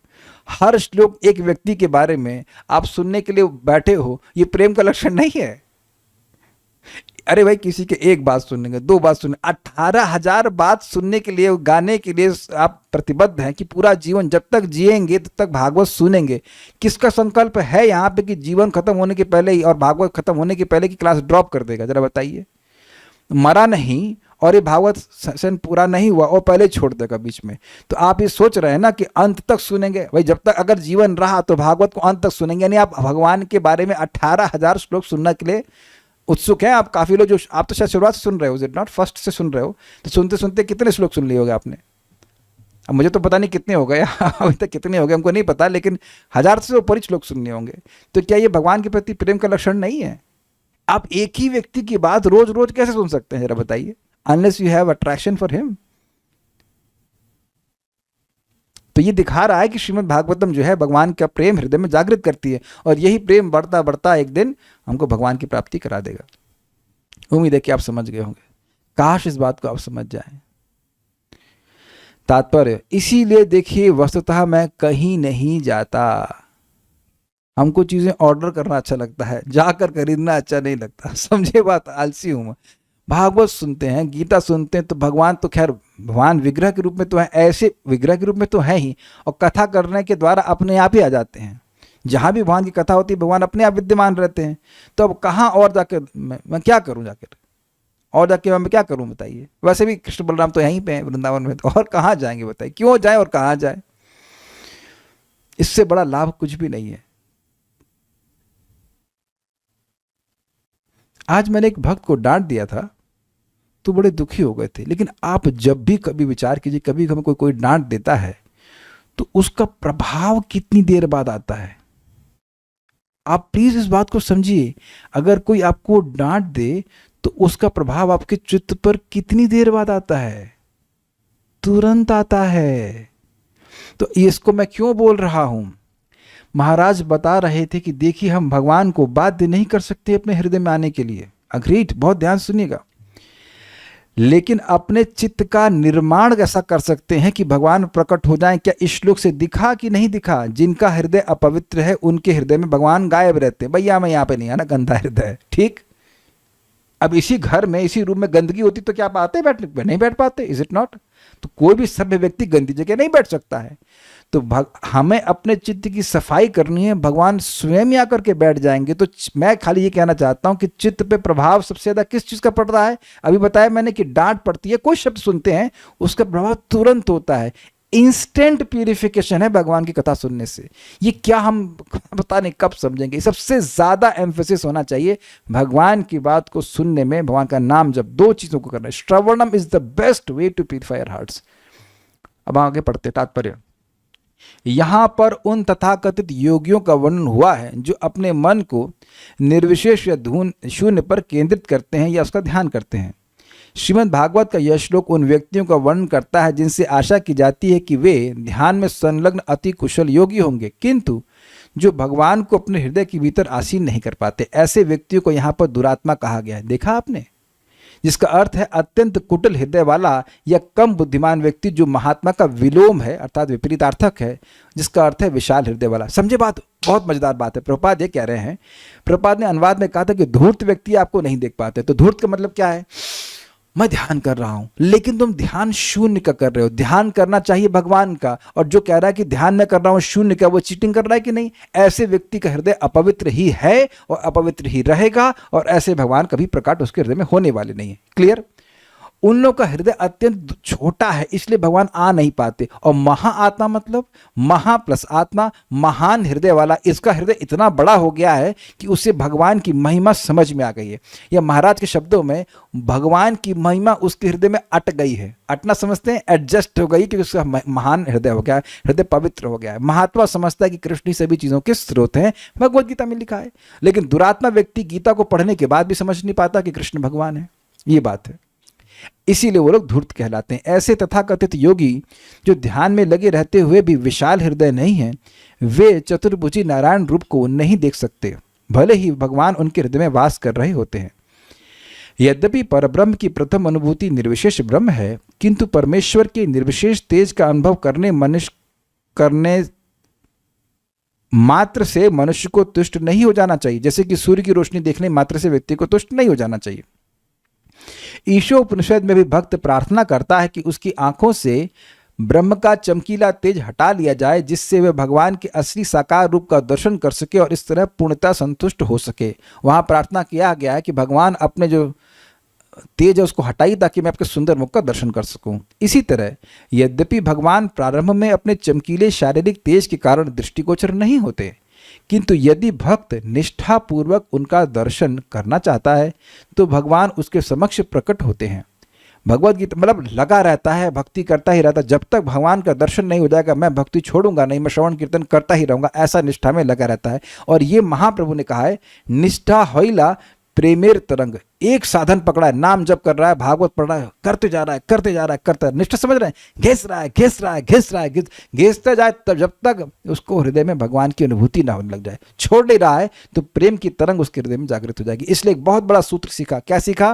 हर श्लोक एक व्यक्ति के बारे में आप सुनने के लिए बैठे हो, ये प्रेम का लक्षण नहीं है। अरे भाई किसी के एक बात सुनेंगे, 2 बात सुने, 18,000 बात सुनने के लिए, गाने के लिए आप प्रतिबद्ध हैं कि पूरा जीवन जब तक जिएंगे तब तक भागवत सुनेंगे। किसका संकल्प है यहाँ पे कि जीवन खत्म होने के पहले ही और भागवत खत्म होने के पहले की क्लास ड्रॉप कर देगा? जरा बताइए। मरा नहीं और ये भागवत सेशन पूरा नहीं हुआ और पहले छोड़ देगा बीच में। तो आप ये सोच रहे हैं ना कि अंत तक सुनेंगे। भाई जब तक अगर जीवन रहा तो भागवत को अंत तक सुनेंगे, यानी आप भगवान के बारे में 18,000 श्लोक सुनने के लिए उत्सुक हैं आप? काफ़ी लोग जो आप तो शायद शुरुआत से सुन रहे हो, इट नॉट फर्स्ट से सुन रहे हो, तो सुनते सुनते कितने श्लोक सुन लिए होगे आपने? अब मुझे तो पता नहीं कितने हो गए अभी तक, कितने हो गए हमको नहीं पता, लेकिन 1000 से ऊपर ही श्लोक सुनने होंगे। तो क्या ये भगवान के प्रति प्रेम का लक्षण नहीं है? आप एक ही व्यक्ति की बात रोज रोज कैसे सुन सकते हैं, जरा बताइए, unless you have attraction for him. तो ये दिखा रहा है कि श्रीमद् भागवतम जो है भगवान का प्रेम हृदय में जागृत करती है, और यही प्रेम बढ़ता बढ़ता एक दिन हमको भगवान की प्राप्ति करा देगा। उम्मीद है कि आप समझ गए होंगे, काश इस बात को आप समझ जाएं। तात्पर्य, इसीलिए देखिए वस्तुतः मैं कहीं नहीं जाता। हमको चीजें ऑर्डर करना अच्छा लगता है, जाकर खरीदना अच्छा नहीं लगता। समझे बात? आलसी हूं मैं। भागवत सुनते हैं, गीता सुनते हैं, तो भगवान तो खैर भगवान विग्रह के रूप में तो है, ऐसे विग्रह के रूप में तो है ही, और कथा करने के द्वारा अपने आप ही आ जाते हैं। जहाँ भी भगवान की कथा होती है भगवान अपने आप विद्यमान रहते हैं। तो अब कहाँ और जाकर मैं क्या करूँ, जाकर और जाके मैं क्या करूँ बताइए? वैसे भी कृष्ण बलराम तो यहीं पे हैं वृंदावन में, तो और कहाँ जाएंगे बताइए? क्यों जाए और कहाँ जाए? इससे बड़ा लाभ कुछ भी नहीं है। आज मैंने एक भक्त को डांट दिया था तो बड़े दुखी हो गए थे, लेकिन आप जब भी कभी विचार कीजिए, कभी हमें कोई डांट देता है तो उसका प्रभाव कितनी देर बाद आता है। आप प्लीज इस बात को समझिए, अगर कोई आपको डांट दे तो उसका प्रभाव आपके चित्त पर कितनी देर बाद आता है? तुरंत आता है। तो इसको मैं क्यों बोल रहा हूं? महाराज बता रहे थे कि देखिए हम भगवान को बाध्य नहीं कर सकते अपने हृदय में आने के लिए, अग्रीड, बहुत ध्यान सुनिएगा, लेकिन अपने चित्त का निर्माण ऐसा कर सकते हैं कि भगवान प्रकट हो जाएं। क्या इस श्लोक से दिखा कि नहीं दिखा? जिनका हृदय अपवित्र है उनके हृदय में भगवान गायब रहते हैं। भैया मैं यहाँ पे नहीं आना, गंदा हृदय है, ठीक। अब इसी घर में, इसी रूम में गंदगी होती तो क्या आप आते बैठने पे? नहीं बैठ पाते, इज इट नॉट? तो कोई भी सभ्य व्यक्ति गंदी जगह नहीं बैठ सकता है। तो हमें अपने चित्त की सफाई करनी है, भगवान स्वयं ही आकर के बैठ जाएंगे। तो मैं खाली ये कहना चाहता हूं कि चित्त पे प्रभाव सबसे ज्यादा किस चीज का पड़ रहा है? अभी बताया मैंने कि डांट पड़ती है, कोई शब्द सुनते हैं उसका प्रभाव तुरंत होता है। इंस्टेंट प्यूरिफिकेशन है भगवान की कथा सुनने से। ये क्या हम पता नहीं कब समझेंगे। सबसे ज्यादा एम्फेसिस होना चाहिए भगवान की बात को सुनने में, भगवान का नाम जब, दो चीजों को करना है। Shravanam is the best way to purify our hearts. अब आगे पढ़ते तात्पर्य। यहां पर उन तथाकथित योगियों का वर्णन हुआ है जो अपने मन को निर्विशेष या शून्य पर केंद्रित करते हैं या उसका ध्यान करते हैं। श्रीमद् भागवत का यह श्लोक उन व्यक्तियों का वर्णन करता है जिनसे आशा की जाती है कि वे ध्यान में संलग्न अति कुशल योगी होंगे, किंतु जो भगवान को अपने हृदय के भीतर आसीन नहीं कर पाते। ऐसे व्यक्तियों को यहाँ पर दुरात्मा कहा गया है। देखा आपने? जिसका अर्थ है अत्यंत कुटिल हृदय वाला या कम बुद्धिमान व्यक्ति, जो महात्मा का विलोम है अर्थात विपरीतार्थक है, जिसका अर्थ है विशाल हृदय वाला। समझे बात? बहुत मजेदार बात है। प्रभुपाद ये कह रहे हैं, प्रभुपाद ने अनुवाद में कहा था कि धूर्त व्यक्ति आपको नहीं देख पाते। तो धूर्त का मतलब क्या है? मैं ध्यान कर रहा हूं लेकिन तुम ध्यान शून्य का कर रहे हो। ध्यान करना चाहिए भगवान का, और जो कह रहा है कि ध्यान में कर रहा हूं शून्य का, वो चीटिंग कर रहा है कि नहीं? ऐसे व्यक्ति का हृदय अपवित्र ही है और अपवित्र ही रहेगा, और ऐसे भगवान कभी प्रकट उसके हृदय में होने वाले नहीं है। क्लियर? उन लोगों का हृदय अत्यंत छोटा है, इसलिए भगवान आ नहीं पाते। और महाआत्मा मतलब महा प्लस आत्मा, महान हृदय वाला, इसका हृदय इतना बड़ा हो गया है कि उसे भगवान की महिमा समझ में आ गई है। या महाराज के शब्दों में, भगवान की महिमा उसके हृदय में अट गई है। अटना समझते हैं? एडजस्ट हो गई, क्योंकि उसका महान हृदय हो गया है, हृदय पवित्र हो गया है। महात्मा समझता है कि कृष्ण ही सभी चीजों के स्रोत हैं, भगवद गीता में लिखा है। लेकिन दुरात्मा व्यक्ति गीता को पढ़ने के बाद भी समझ नहीं पाता कि कृष्ण भगवान है। ये बात है, इसीलिए वो लोग धूर्त कहलाते हैं। ऐसे तथाकथित योगी जो ध्यान में लगे रहते हुए भी विशाल हृदय नहीं हैं, वे चतुर्भुजी नारायण रूप को नहीं देख सकते, भले ही भगवान उनके हृदय में वास कर रहे होते हैं। यद्यपि परब्रह्म की प्रथम अनुभूति निर्विशेष ब्रह्म है, किंतु परमेश्वर के निर्विशेष तेज का अनुभव करने मात्र से मनुष्य को तुष्ट नहीं हो जाना चाहिए। जैसे कि सूर्य की रोशनी देखने मात्र से व्यक्ति को तुष्ट नहीं हो जाना चाहिए। ईशोपनिषद में भी भक्त प्रार्थना करता है कि उसकी आंखों से ब्रह्म का चमकीला तेज हटा लिया जाए, जिससे वह भगवान के असली साकार रूप का दर्शन कर सके और इस तरह पूर्णतः संतुष्ट हो सके। वहां प्रार्थना किया गया है कि भगवान अपने जो तेज है उसको हटाइए ताकि मैं आपके सुंदर मुख का दर्शन कर सकूं। इसी तरह यद्यपि भगवान प्रारंभ में अपने चमकीले शारीरिक तेज के कारण दृष्टिगोचर नहीं होते, किंतु यदि भक्त निष्ठापूर्वक उनका दर्शन करना चाहता है तो भगवान उसके समक्ष प्रकट होते हैं। भगवत गीता मतलब लगा रहता है, भक्ति करता ही रहता है, जब तक भगवान का दर्शन नहीं हो जाएगा मैं भक्ति छोड़ूंगा नहीं, मैं श्रवण कीर्तन करता ही रहूंगा, ऐसा निष्ठा में लगा रहता है। और ये महाप्रभु ने कहा है, निष्ठा होइला प्रेमेर तरंग। एक साधन पकड़ा है, नाम जप कर रहा है, भागवत पढ़ रहा है, करते जा रहा है, करते जा रहा है, करता है, निष्ठा समझ रहे हैं, घिस रहा है, घिस रहा है, घिस रहा है, घिसते जाए तब जब तक उसको हृदय में भगवान की अनुभूति ना होने लग जाए, छोड़ नहीं रहा है तो प्रेम की तरंग उसके हृदय में जागृत हो जाएगी। इसलिए एक बहुत बड़ा सूत्र सीखा, क्या सीखा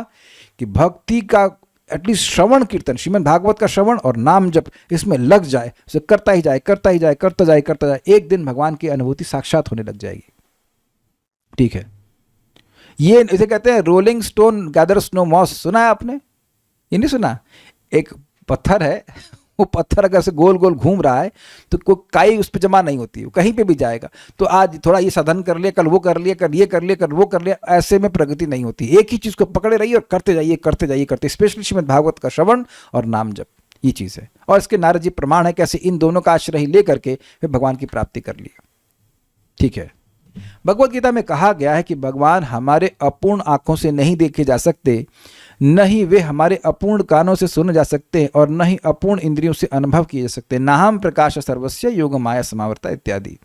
कि भक्ति का एटलीस्ट श्रवण कीर्तन, श्रीमद् भागवत का श्रवण और नाम जप इसमें लग जाए, उसे करता ही जाए, करता ही जाए, करता जाए, करता जाए, एक दिन भगवान की अनुभूति साक्षात होने लग जाएगी। ठीक है, ये इसे कहते हैं rolling stone gathers no moss. सुना है आपने? ये नहीं सुना? एक पत्थर है, वो पत्थर अगर से गोल गोल घूम रहा है तो कोई काई उस पर जमा नहीं होती, वो कहीं पे भी जाएगा। तो आज थोड़ा ये साधन कर लिया, कल वो कर लिया, कल ये कर लिया, कल वो कर लिया, ऐसे में प्रगति नहीं होती। एक ही चीज को पकड़े रहिए और करते जाइए, करते जाइए, करते, स्पेशली श्रीमद् भागवत का श्रवण और नाम जप, ये चीज है। और इसके नारद जी प्रमाण है कैसे इन दोनों का आश्रय लेकर के वे भगवान की प्राप्ति कर लिया। ठीक है, भगवत गीता में कहा गया है कि भगवान हमारे अपूर्ण आंखों से नहीं देखे जा सकते, न ही वे हमारे अपूर्ण कानों से सुने जा सकते और न ही अपूर्ण इंद्रियों से अनुभव किए जा सकते। नाहम प्रकाश सर्वस्य योग माया समावर्ता इत्यादि।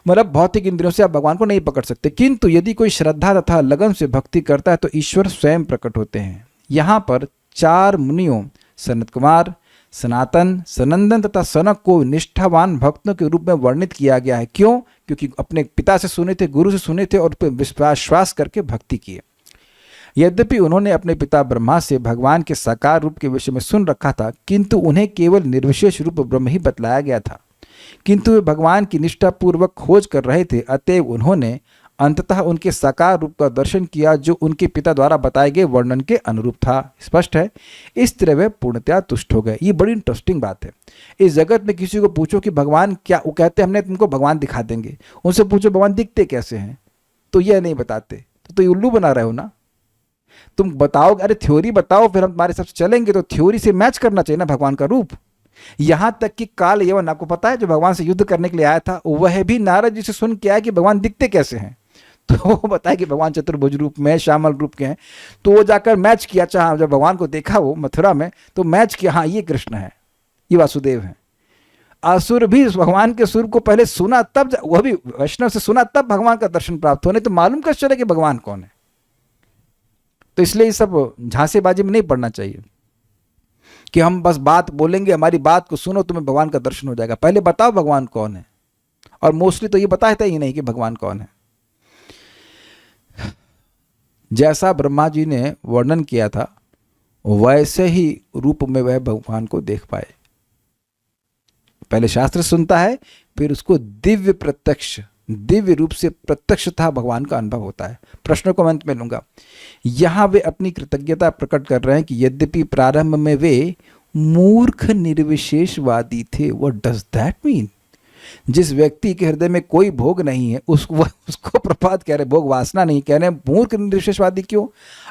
मतलब भौतिक इंद्रियों से आप भगवान को नहीं पकड़ सकते, किंतु यदि कोई श्रद्धा तथा लगन से भक्ति करता है तो ईश्वर स्वयं प्रकट होते हैं। यहाँ पर 4 मुनियों सनत कुमार, सनातन, सनंदन तथा सनक को निष्ठावान भक्तों के रूप में वर्णित किया गया है। क्यों? क्योंकि अपने पिता से सुने थे, गुरु से सुने थे और उस पर विश्वास करके भक्ति किए। यद्यपि उन्होंने अपने पिता ब्रह्मा से भगवान के साकार रूप के विषय में सुन रखा था, किंतु उन्हें केवल निर्विशेष रूप ब्रह्म ही बतलाया गया था। किंतु वे भगवान की निष्ठापूर्वक खोज कर रहे थे, अतएव उन्होंने अंततः उनके साकार रूप का दर्शन किया जो उनके पिता द्वारा बताए गए वर्णन के अनुरूप था। स्पष्ट है, इस तरह वे पूर्णतया तुष्ट हो गए। ये बड़ी इंटरेस्टिंग बात है। इस जगत में किसी को पूछो कि भगवान क्या, वो कहते हैं हमने तुमको भगवान दिखा देंगे। उनसे पूछो भगवान दिखते कैसे हैं, तो यह नहीं बताते। तो ये उल्लू बना रहे हो ना। तुम बताओ, अरे थ्योरी बताओ, फिर हम तुम्हारे सबसे चलेंगे। तो थ्योरी से मैच करना चाहिए ना भगवान का रूप। यहां तक कि काल यवन, आपको पता है, जो भगवान से युद्ध करने के लिए आया था, वह भी नारद जी से सुन के आया कि भगवान दिखते कैसे हैं। तो वो बताया कि भगवान चतुर्भुज रूप में, श्यामल रूप के हैं। तो वो जाकर मैच किया, चाह जब भगवान को देखा वो मथुरा में, तो मैच किया, हाँ ये कृष्ण है, ये वासुदेव हैं। असुर भी भगवान के सुर को पहले सुना, तब वह भी वैष्णव से सुना, तब भगवान का दर्शन प्राप्त होने। तो मालूम कैसे चले कि भगवान कौन है। तो इसलिए ये सब झांसेबाजी में नहीं पड़ना चाहिए कि हम बस बात बोलेंगे, हमारी बात को सुनो, तुम्हें भगवान का दर्शन हो जाएगा। पहले बताओ भगवान कौन है। और मोस्टली तो ये बताता ही नहीं कि भगवान कौन है। जैसा ब्रह्मा जी ने वर्णन किया था वैसे ही रूप में वह भगवान को देख पाए। पहले शास्त्र सुनता है, फिर उसको दिव्य प्रत्यक्ष, दिव्य रूप से प्रत्यक्षतः भगवान का अनुभव होता है। प्रश्नों को अंत में लूंगा। यहां वे अपनी कृतज्ञता प्रकट कर रहे हैं कि यद्यपि प्रारंभ में वे मूर्ख निर्विशेषवादी थे। What does that mean? जिस व्यक्ति के हृदय में कोई भोग नहीं है उसको प्रपात कह रहे, भोग वासना नहीं कह रहे, मूर्ख निर्विशेषवादी क्यों?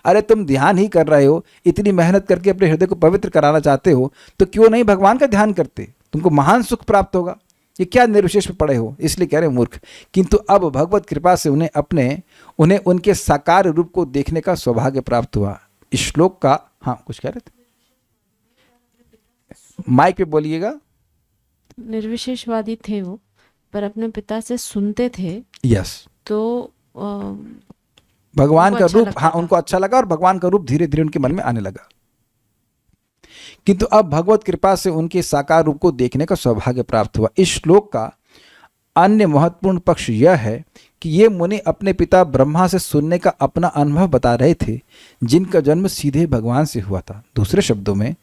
अरे तुम ध्यान ही कर रहे हो, इतनी मेहनत करके अपने हृदय को पवित्र कराना चाहते हो, तो क्यों नहीं भगवान का ध्यान करते? तुमको महान सुख प्राप्त होगा। ये क्या निर्विशेष में पड़े हो, इसलिए कह रहे मूर्ख। किंतु अब भगवत कृपा से उन्हें उनके साकार रूप को देखने का सौभाग्य प्राप्त हुआ। इस श्लोक का, हाँ कुछ कह रहे थे, माइक पे बोलिएगा। निर्विशेषवादी थे वो, पर अपने पिता से सुनते थे। यस, तो भगवान का अच्छा रूप, हाँ उनको अच्छा लगा और भगवान का रूप धीरे धीरे उनके मन में आने लगा। किंतु अब भगवत कृपा से उनके साकार रूप को देखने का सौभाग्य प्राप्त हुआ। इस श्लोक का अन्य महत्वपूर्ण पक्ष यह है कि ये मुनि अपने पिता ब्रह्मा से सुनने का अपना अनुभव बता रहे थे, जिनका जन्म सीधे भगवान से हुआ था। दूसरे शब्दों में,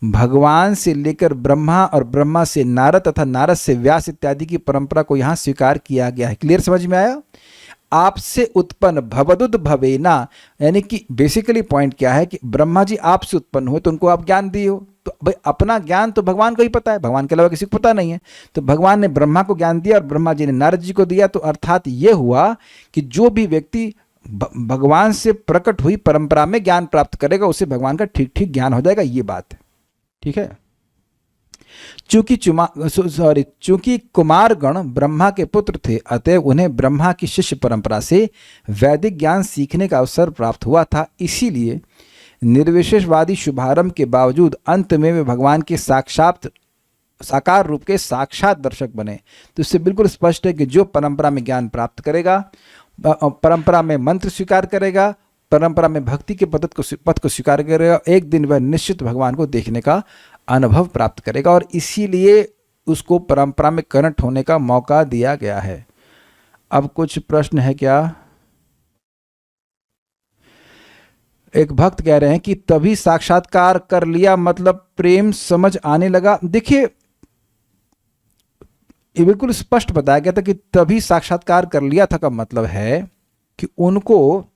भगवान से लेकर ब्रह्मा और ब्रह्मा से नारद तथा नारद से व्यास इत्यादि की परंपरा को यहाँ स्वीकार किया गया है। क्लियर समझ में आया? आपसे उत्पन्न भवदुद भवेना, यानी कि बेसिकली पॉइंट क्या है कि ब्रह्मा जी आपसे उत्पन्न हुए तो उनको आप ज्ञान दिए हो। तो भाई अपना ज्ञान तो भगवान को ही पता है, भगवान के अलावा किसी को पता नहीं है। तो भगवान ने ब्रह्मा को ज्ञान दिया और ब्रह्मा जी ने नारद जी को दिया। तो अर्थात ये हुआ कि जो भी व्यक्ति भगवान से प्रकट हुई परंपरा में ज्ञान प्राप्त करेगा, उसे भगवान का ठीक ठीक ज्ञान हो जाएगा। ये बात है, ठीक है। चूंकि कुमारगण ब्रह्मा के पुत्र थे, अतः उन्हें ब्रह्मा की शिष्य परंपरा से वैदिक ज्ञान सीखने का अवसर प्राप्त हुआ था। इसीलिए निर्विशेषवादी शुभारंभ के बावजूद अंत में वे भगवान के साकार रूप के साक्षात दर्शक बने। तो इससे बिल्कुल स्पष्ट है कि जो परंपरा में ज्ञान प्राप्त करेगा, परंपरा में मंत्र स्वीकार करेगा, परंपरा में भक्ति के पथ को स्वीकार करेगा, एक दिन वह निश्चित भगवान को देखने का अनुभव प्राप्त करेगा। और इसीलिए उसको परंपरा में कनेक्ट होने का मौका दिया गया है। अब कुछ प्रश्न है क्या? एक भक्त कह रहे हैं कि तभी साक्षात्कार कर लिया मतलब प्रेम समझ आने लगा। देखिए, ये बिल्कुल स्पष्ट बताया गया था कि तभी साक्षात्कार कर लिया था का मतलब है कि उनको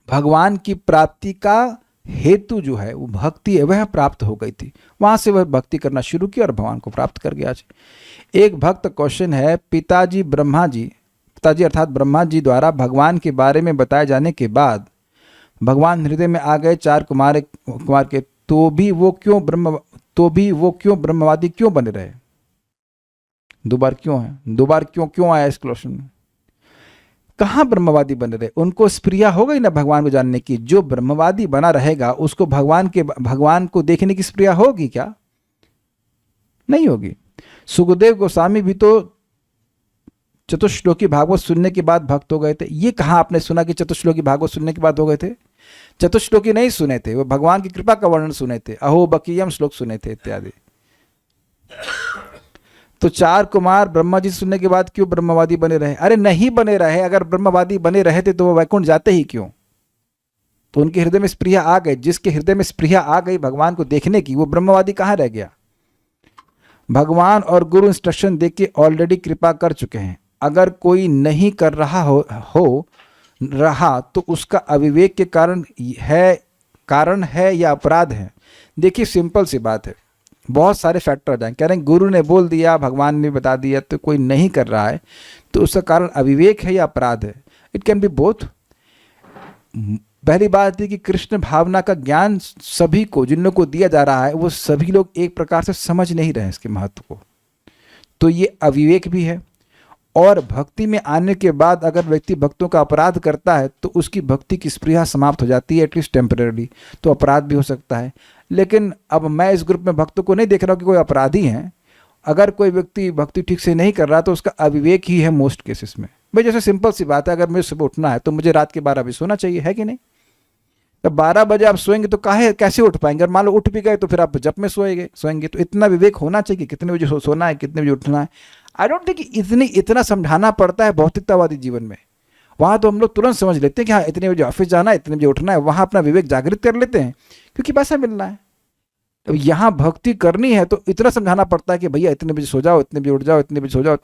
भगवान की प्राप्ति का हेतु जो है वो भक्ति है, वह प्राप्त हो गई थी। वहां से वह भक्ति करना शुरू की और भगवान को प्राप्त कर गया। एक भक्त क्वेश्चन है, पिताजी अर्थात ब्रह्मा जी द्वारा भगवान के बारे में बताए जाने के बाद भगवान हृदय में आ गए 4 कुमार के, तो भी वो क्यों ब्रह्मवादी क्यों बने रहे? दोबार क्यों आया इस क्वेश्चन में? कहाँ ब्रह्मवादी बने रहे? उनको स्प्रिया हो गई ना भगवान को जानने की। जो ब्रह्मवादी बना रहेगा उसको भगवान को देखने की स्प्रिया होगी क्या? नहीं होगी। सुखदेव गोस्वामी भी तो चतुश्लोकी भागवत सुनने के बाद भक्त हो गए थे। ये कहाँ आपने सुना कि चतुश्लोकी भागवत सुनने के बाद हो गए थे? चतुश्लोकी नहीं सुने थे, वो भगवान की कृपा का वर्णन सुने थे, अहो बकीयम श्लोक सुने थे इत्यादि। तो 4 कुमार ब्रह्मा जी सुनने के बाद क्यों ब्रह्मवादी बने रहे? अरे नहीं बने रहे। अगर ब्रह्मवादी बने रहे थे तो वो वैकुंठ जाते ही क्यों? तो उनके हृदय में स्प्रिया आ गई। जिसके हृदय में स्प्रिया आ गई भगवान को देखने की, वो ब्रह्मवादी कहाँ रह गया? भगवान और गुरु इंस्ट्रक्शन देख के ऑलरेडी कृपा कर चुके हैं। अगर कोई नहीं कर रहा तो उसका अविवेक के कारण है या अपराध है? देखिए, सिंपल सी बात है। बहुत सारे फैक्टर आ जाएंगे। कह रहे हैं गुरु ने बोल दिया, भगवान ने बता दिया, तो कोई नहीं कर रहा है तो उसका कारण अविवेक है या अपराध है? It can be both. पहली बात है कि कृष्ण भावना का ज्ञान सभी को, जिन लोगों को दिया जा रहा है, वो सभी लोग एक प्रकार से समझ नहीं रहे हैं इसके महत्व को, तो ये अविवेक भी है। और भक्ति में आने के बाद अगर व्यक्ति भक्तों का अपराध करता है तो उसकी भक्ति की स्पृहा समाप्त हो जाती है, एटलीस्ट टेम्परेरी, तो अपराध भी हो सकता है। लेकिन अब मैं इस ग्रुप में भक्तों को नहीं देख रहा हूँ कि कोई अपराधी हैं। अगर कोई व्यक्ति भक्ति ठीक से नहीं कर रहा तो उसका अविवेक ही है मोस्ट केसेस में। भाई जैसे सिंपल सी बात है, अगर मुझे सुबह उठना है तो मुझे रात के 12 बजे सोना चाहिए, है कि नहीं? तो 12 बजे आप सोएंगे तो कैसे उठ पाएंगे? और मान लो उठ भी गए तो फिर आप जप में सोएंगे। तो इतना विवेक होना चाहिए कि कितने बजे सोना है, कितने बजे उठना है। आई डोंट थिंक इतना समझाना पड़ता है भौतिकतावादी जीवन में। वहाँ तो हम लोग तुरंत समझ लेते हैं कि हाँ इतने बजे ऑफिस जाना है, इतने बजे उठना है, वहाँ अपना विवेक जागृत कर लेते हैं क्योंकि पैसा मिलना है। अब यहाँ भक्ति करनी है तो इतना समझाना पड़ता है कि भैया इतने बजे सो जाओ, इतने बजे उठ जाओ, इतने बजे सो जाओ।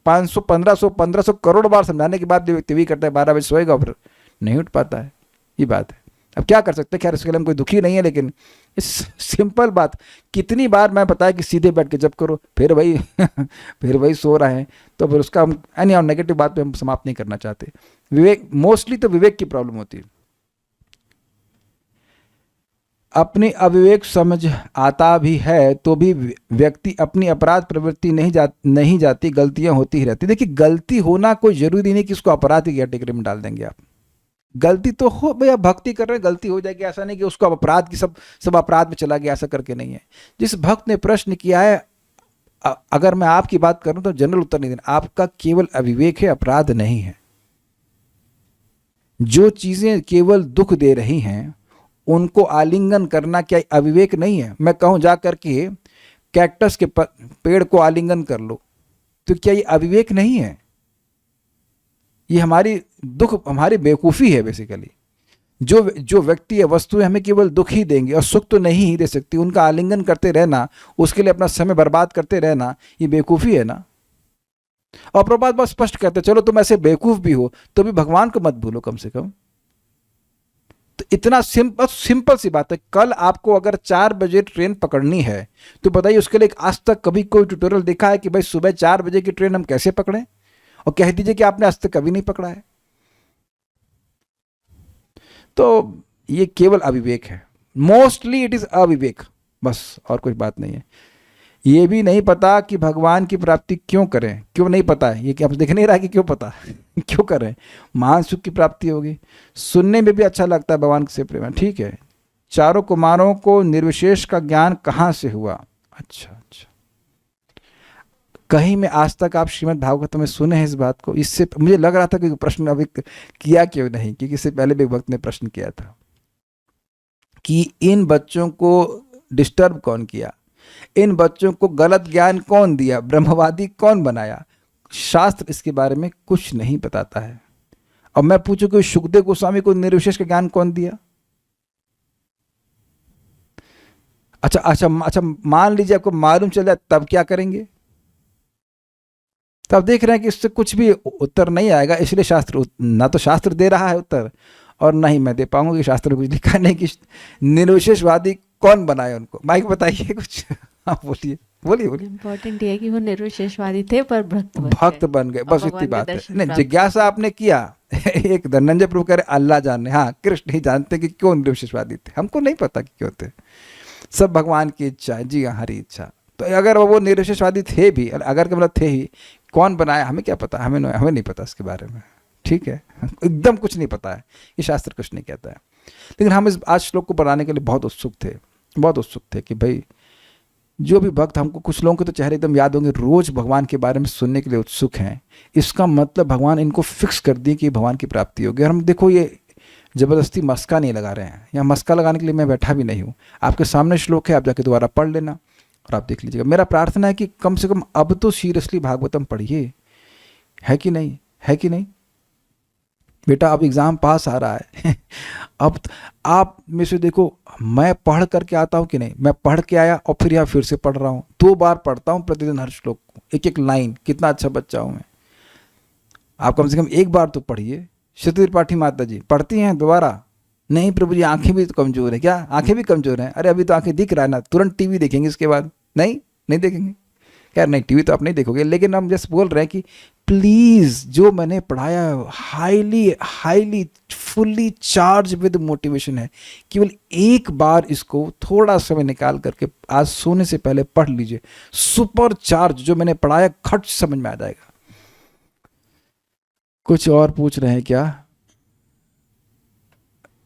500 1500 करोड़ बार समझाने के बाद भी व्यक्ति भी करता है 12 बजे सोएगा, फिर नहीं उठ पाता है। ये बात है। अब क्या कर सकते हैं? खैर इसके लिए हम कोई दुखी नहीं है, लेकिन इस सिंपल बात कितनी बार मैं बताया कि सीधे बैठ के जब करो, फिर वही सो रहे हैं। तो फिर उसका हम नेगेटिव बात पे हम समाप्त नहीं करना चाहते। विवेक मोस्टली तो विवेक की प्रॉब्लम होती है। अपनी अविवेक समझ आता भी है तो भी व्यक्ति अपनी अपराध प्रवृत्ति नहीं जाती, गलतियां होती ही रहती। देखिए, गलती होना कोई जरूरी नहीं कि उसको अपराध की कैटेगरी में डाल देंगे आप। गलती तो हो, भैया भक्ति कर रहे हैं, गलती हो जाएगी, ऐसा नहीं कि उसको अपराध की सब अपराध में चला गया, ऐसा करके नहीं है। जिस भक्त ने प्रश्न किया है, अगर मैं आपकी बात करूं तो जनरल उत्तर नहीं देना, आपका केवल अविवेक है, अपराध नहीं है। जो चीजें केवल दुख दे रही हैं उनको आलिंगन करना क्या अविवेक नहीं है? मैं कहूं जा करके कैक्टस के पेड़ को आलिंगन कर लो, तो क्या ये अविवेक नहीं है? ये हमारी बेवकूफ़ी है बेसिकली। जो व्यक्ति या वस्तुएं हमें केवल दुख ही देंगे और सुख तो नहीं ही दे सकती, उनका आलिंगन करते रहना, उसके लिए अपना समय बर्बाद करते रहना, ये बेवकूफ़ी है ना। और प्रभुपाद बहुत स्पष्ट कहते, चलो तुम ऐसे बेवकूफ़ भी हो तो भी भगवान को मत भूलो कम से कम। तो इतना सिंपल सी बात है। कल आपको अगर 4 बजे ट्रेन पकड़नी है तो बताइए, उसके लिए आज तक कभी कोई ट्यूटोरियल देखा है कि भाई सुबह 4 बजे की ट्रेन हम कैसे पकड़ें? और कह दीजिए कि आपने आज तक कभी नहीं पकड़ा है। तो ये केवल अविवेक है, मोस्टली इट इज अविवेक, बस और कोई बात नहीं है। ये भी नहीं पता कि भगवान की प्राप्ति क्यों करें, क्यों नहीं पता है, ये क्या आप दिख नहीं रहा कि क्यों पता क्यों करें, महान सुख की प्राप्ति होगी। सुनने में भी अच्छा लगता है भगवान से प्रेम है, ठीक है। चारों कुमारों को निर्विशेष का ज्ञान कहाँ से हुआ? अच्छा अच्छा, कहीं में आज तक आप श्रीमद् भागवत में सुने हैं इस बात को? इससे मुझे लग रहा था कि प्रश्न अभी किया क्यों नहीं, क्योंकि इससे पहले भी एक भक्त ने प्रश्न किया था कि इन बच्चों को डिस्टर्ब कौन किया, इन बच्चों को गलत ज्ञान कौन दिया, ब्रह्मवादी कौन बनाया? शास्त्र इसके बारे में कुछ नहीं बताता है। अब मैं पूछूं कि सुखदेव गोस्वामी को निर्विशेष का ज्ञान कौन दिया? अच्छा अच्छा अच्छा, मान लीजिए आपको मालूम चल जाए, तब क्या करेंगे? तब देख रहे हैं कि इससे कुछ भी उत्तर नहीं आएगा, इसलिए शास्त्र ना तो शास्त्र दे रहा है उत्तर और ना ही मैं दे पाऊंगा, कि शास्त्र में कुछ लिखा नहीं कि निर्विशेषवादी कौन बनाए उनको। माइक बताइए कुछ। हाँ बोलिए बोलिए बोलिए। इम्पोर्टेंट ये है कि वो निर्विशेषवादी थे पर भक्त बन गए, बस इतनी बात है। नहीं, प्राप्त जिज्ञासा आपने किया। एक धनंजय प्रभु कह रहे अल्लाह जाने, हाँ कृष्ण ही जानते कि क्यों निर्विशेषवादी थे, हमको नहीं पता कि क्यों थे, सब भगवान की इच्छा है। जी हाँ, हरी इच्छा। तो अगर वो निर्विशेषवादी थे भी, अगर के मतलब थे ही, कौन बनाया हमें क्या पता, हमें नहीं पता इसके बारे में, ठीक है, एकदम कुछ नहीं पता है, ये शास्त्र कुछ नहीं कहता है। लेकिन हम इस आज श्लोक को पढ़ाने के लिए बहुत उत्सुक थे कि भाई जो भी भक्त, हमको कुछ लोगों के तो चेहरे एकदम याद होंगे, रोज भगवान के बारे में सुनने के लिए उत्सुक हैं। इसका मतलब भगवान इनको फिक्स कर दिए कि भगवान की प्राप्ति होगी। और हम देखो, ये ज़बरदस्ती मस्का नहीं लगा रहे हैं, या मस्का लगाने के लिए मैं बैठा भी नहीं हूँ। आपके सामने श्लोक है, आप जाके दोबारा पढ़ लेना और आप देख लीजिएगा। मेरा प्रार्थना है कि कम से कम अब तो सीरियसली भागवतम पढ़िए, है कि नहीं, है कि नहीं बेटा? अब एग्ज़ाम पास आ रहा है। अब आप में से देखो, मैं पढ़ करके आता हूँ कि नहीं, मैं पढ़ के आया और फिर यहाँ फिर से पढ़ रहा हूँ, 2 बार पढ़ता हूँ प्रतिदिन हर श्लोक को, एक एक लाइन। कितना अच्छा बच्चा हूँ मैं। आप कम से कम एक बार तो पढ़िए। श्रुति त्रिपाठी माता जी पढ़ती हैं दोबारा? नहीं प्रभु जी, आंखें भी तो कमज़ोर है। क्या आंखें भी कमज़ोर हैं? अरे अभी तो आंखें दिख रहा है ना, तुरंत टीवी देखेंगे इसके बाद? नहीं देखेंगे। खैर नहीं, टीवी तो आप नहीं देखोगे, लेकिन हम जस्ट बोल रहे हैं कि प्लीज़ जो मैंने पढ़ाया highly fully charge with motivation है, केवल एक बार इसको थोड़ा समय निकाल करके आज सोने से पहले पढ़ लीजिए। सुपर चार्ज जो मैंने पढ़ाया खट समझ में आ जाएगा। कुछ और पूछ रहे हैं क्या?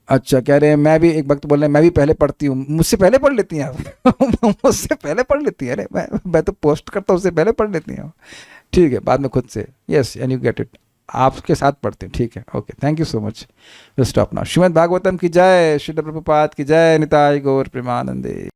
अच्छा, कह रहे हैं मैं भी, एक वक्त बोल रहे हैं मैं भी पहले पढ़ती हूँ। मुझसे पहले पढ़ लेती हैं आप? मुझसे पहले पढ़ लेती हैं? अरे मैं तो पोस्ट करता हूँ, उससे पहले पढ़ लेती हैं। ठीक है, बाद में खुद से। Yes, and you get it, आपके साथ पढ़ते हैं। ठीक है, okay, thank you so much. Will stop now. Shrimad Bhagavatam की जय, श्रील प्रभुपाद की जय, निताय गौर प्रेमानंदे।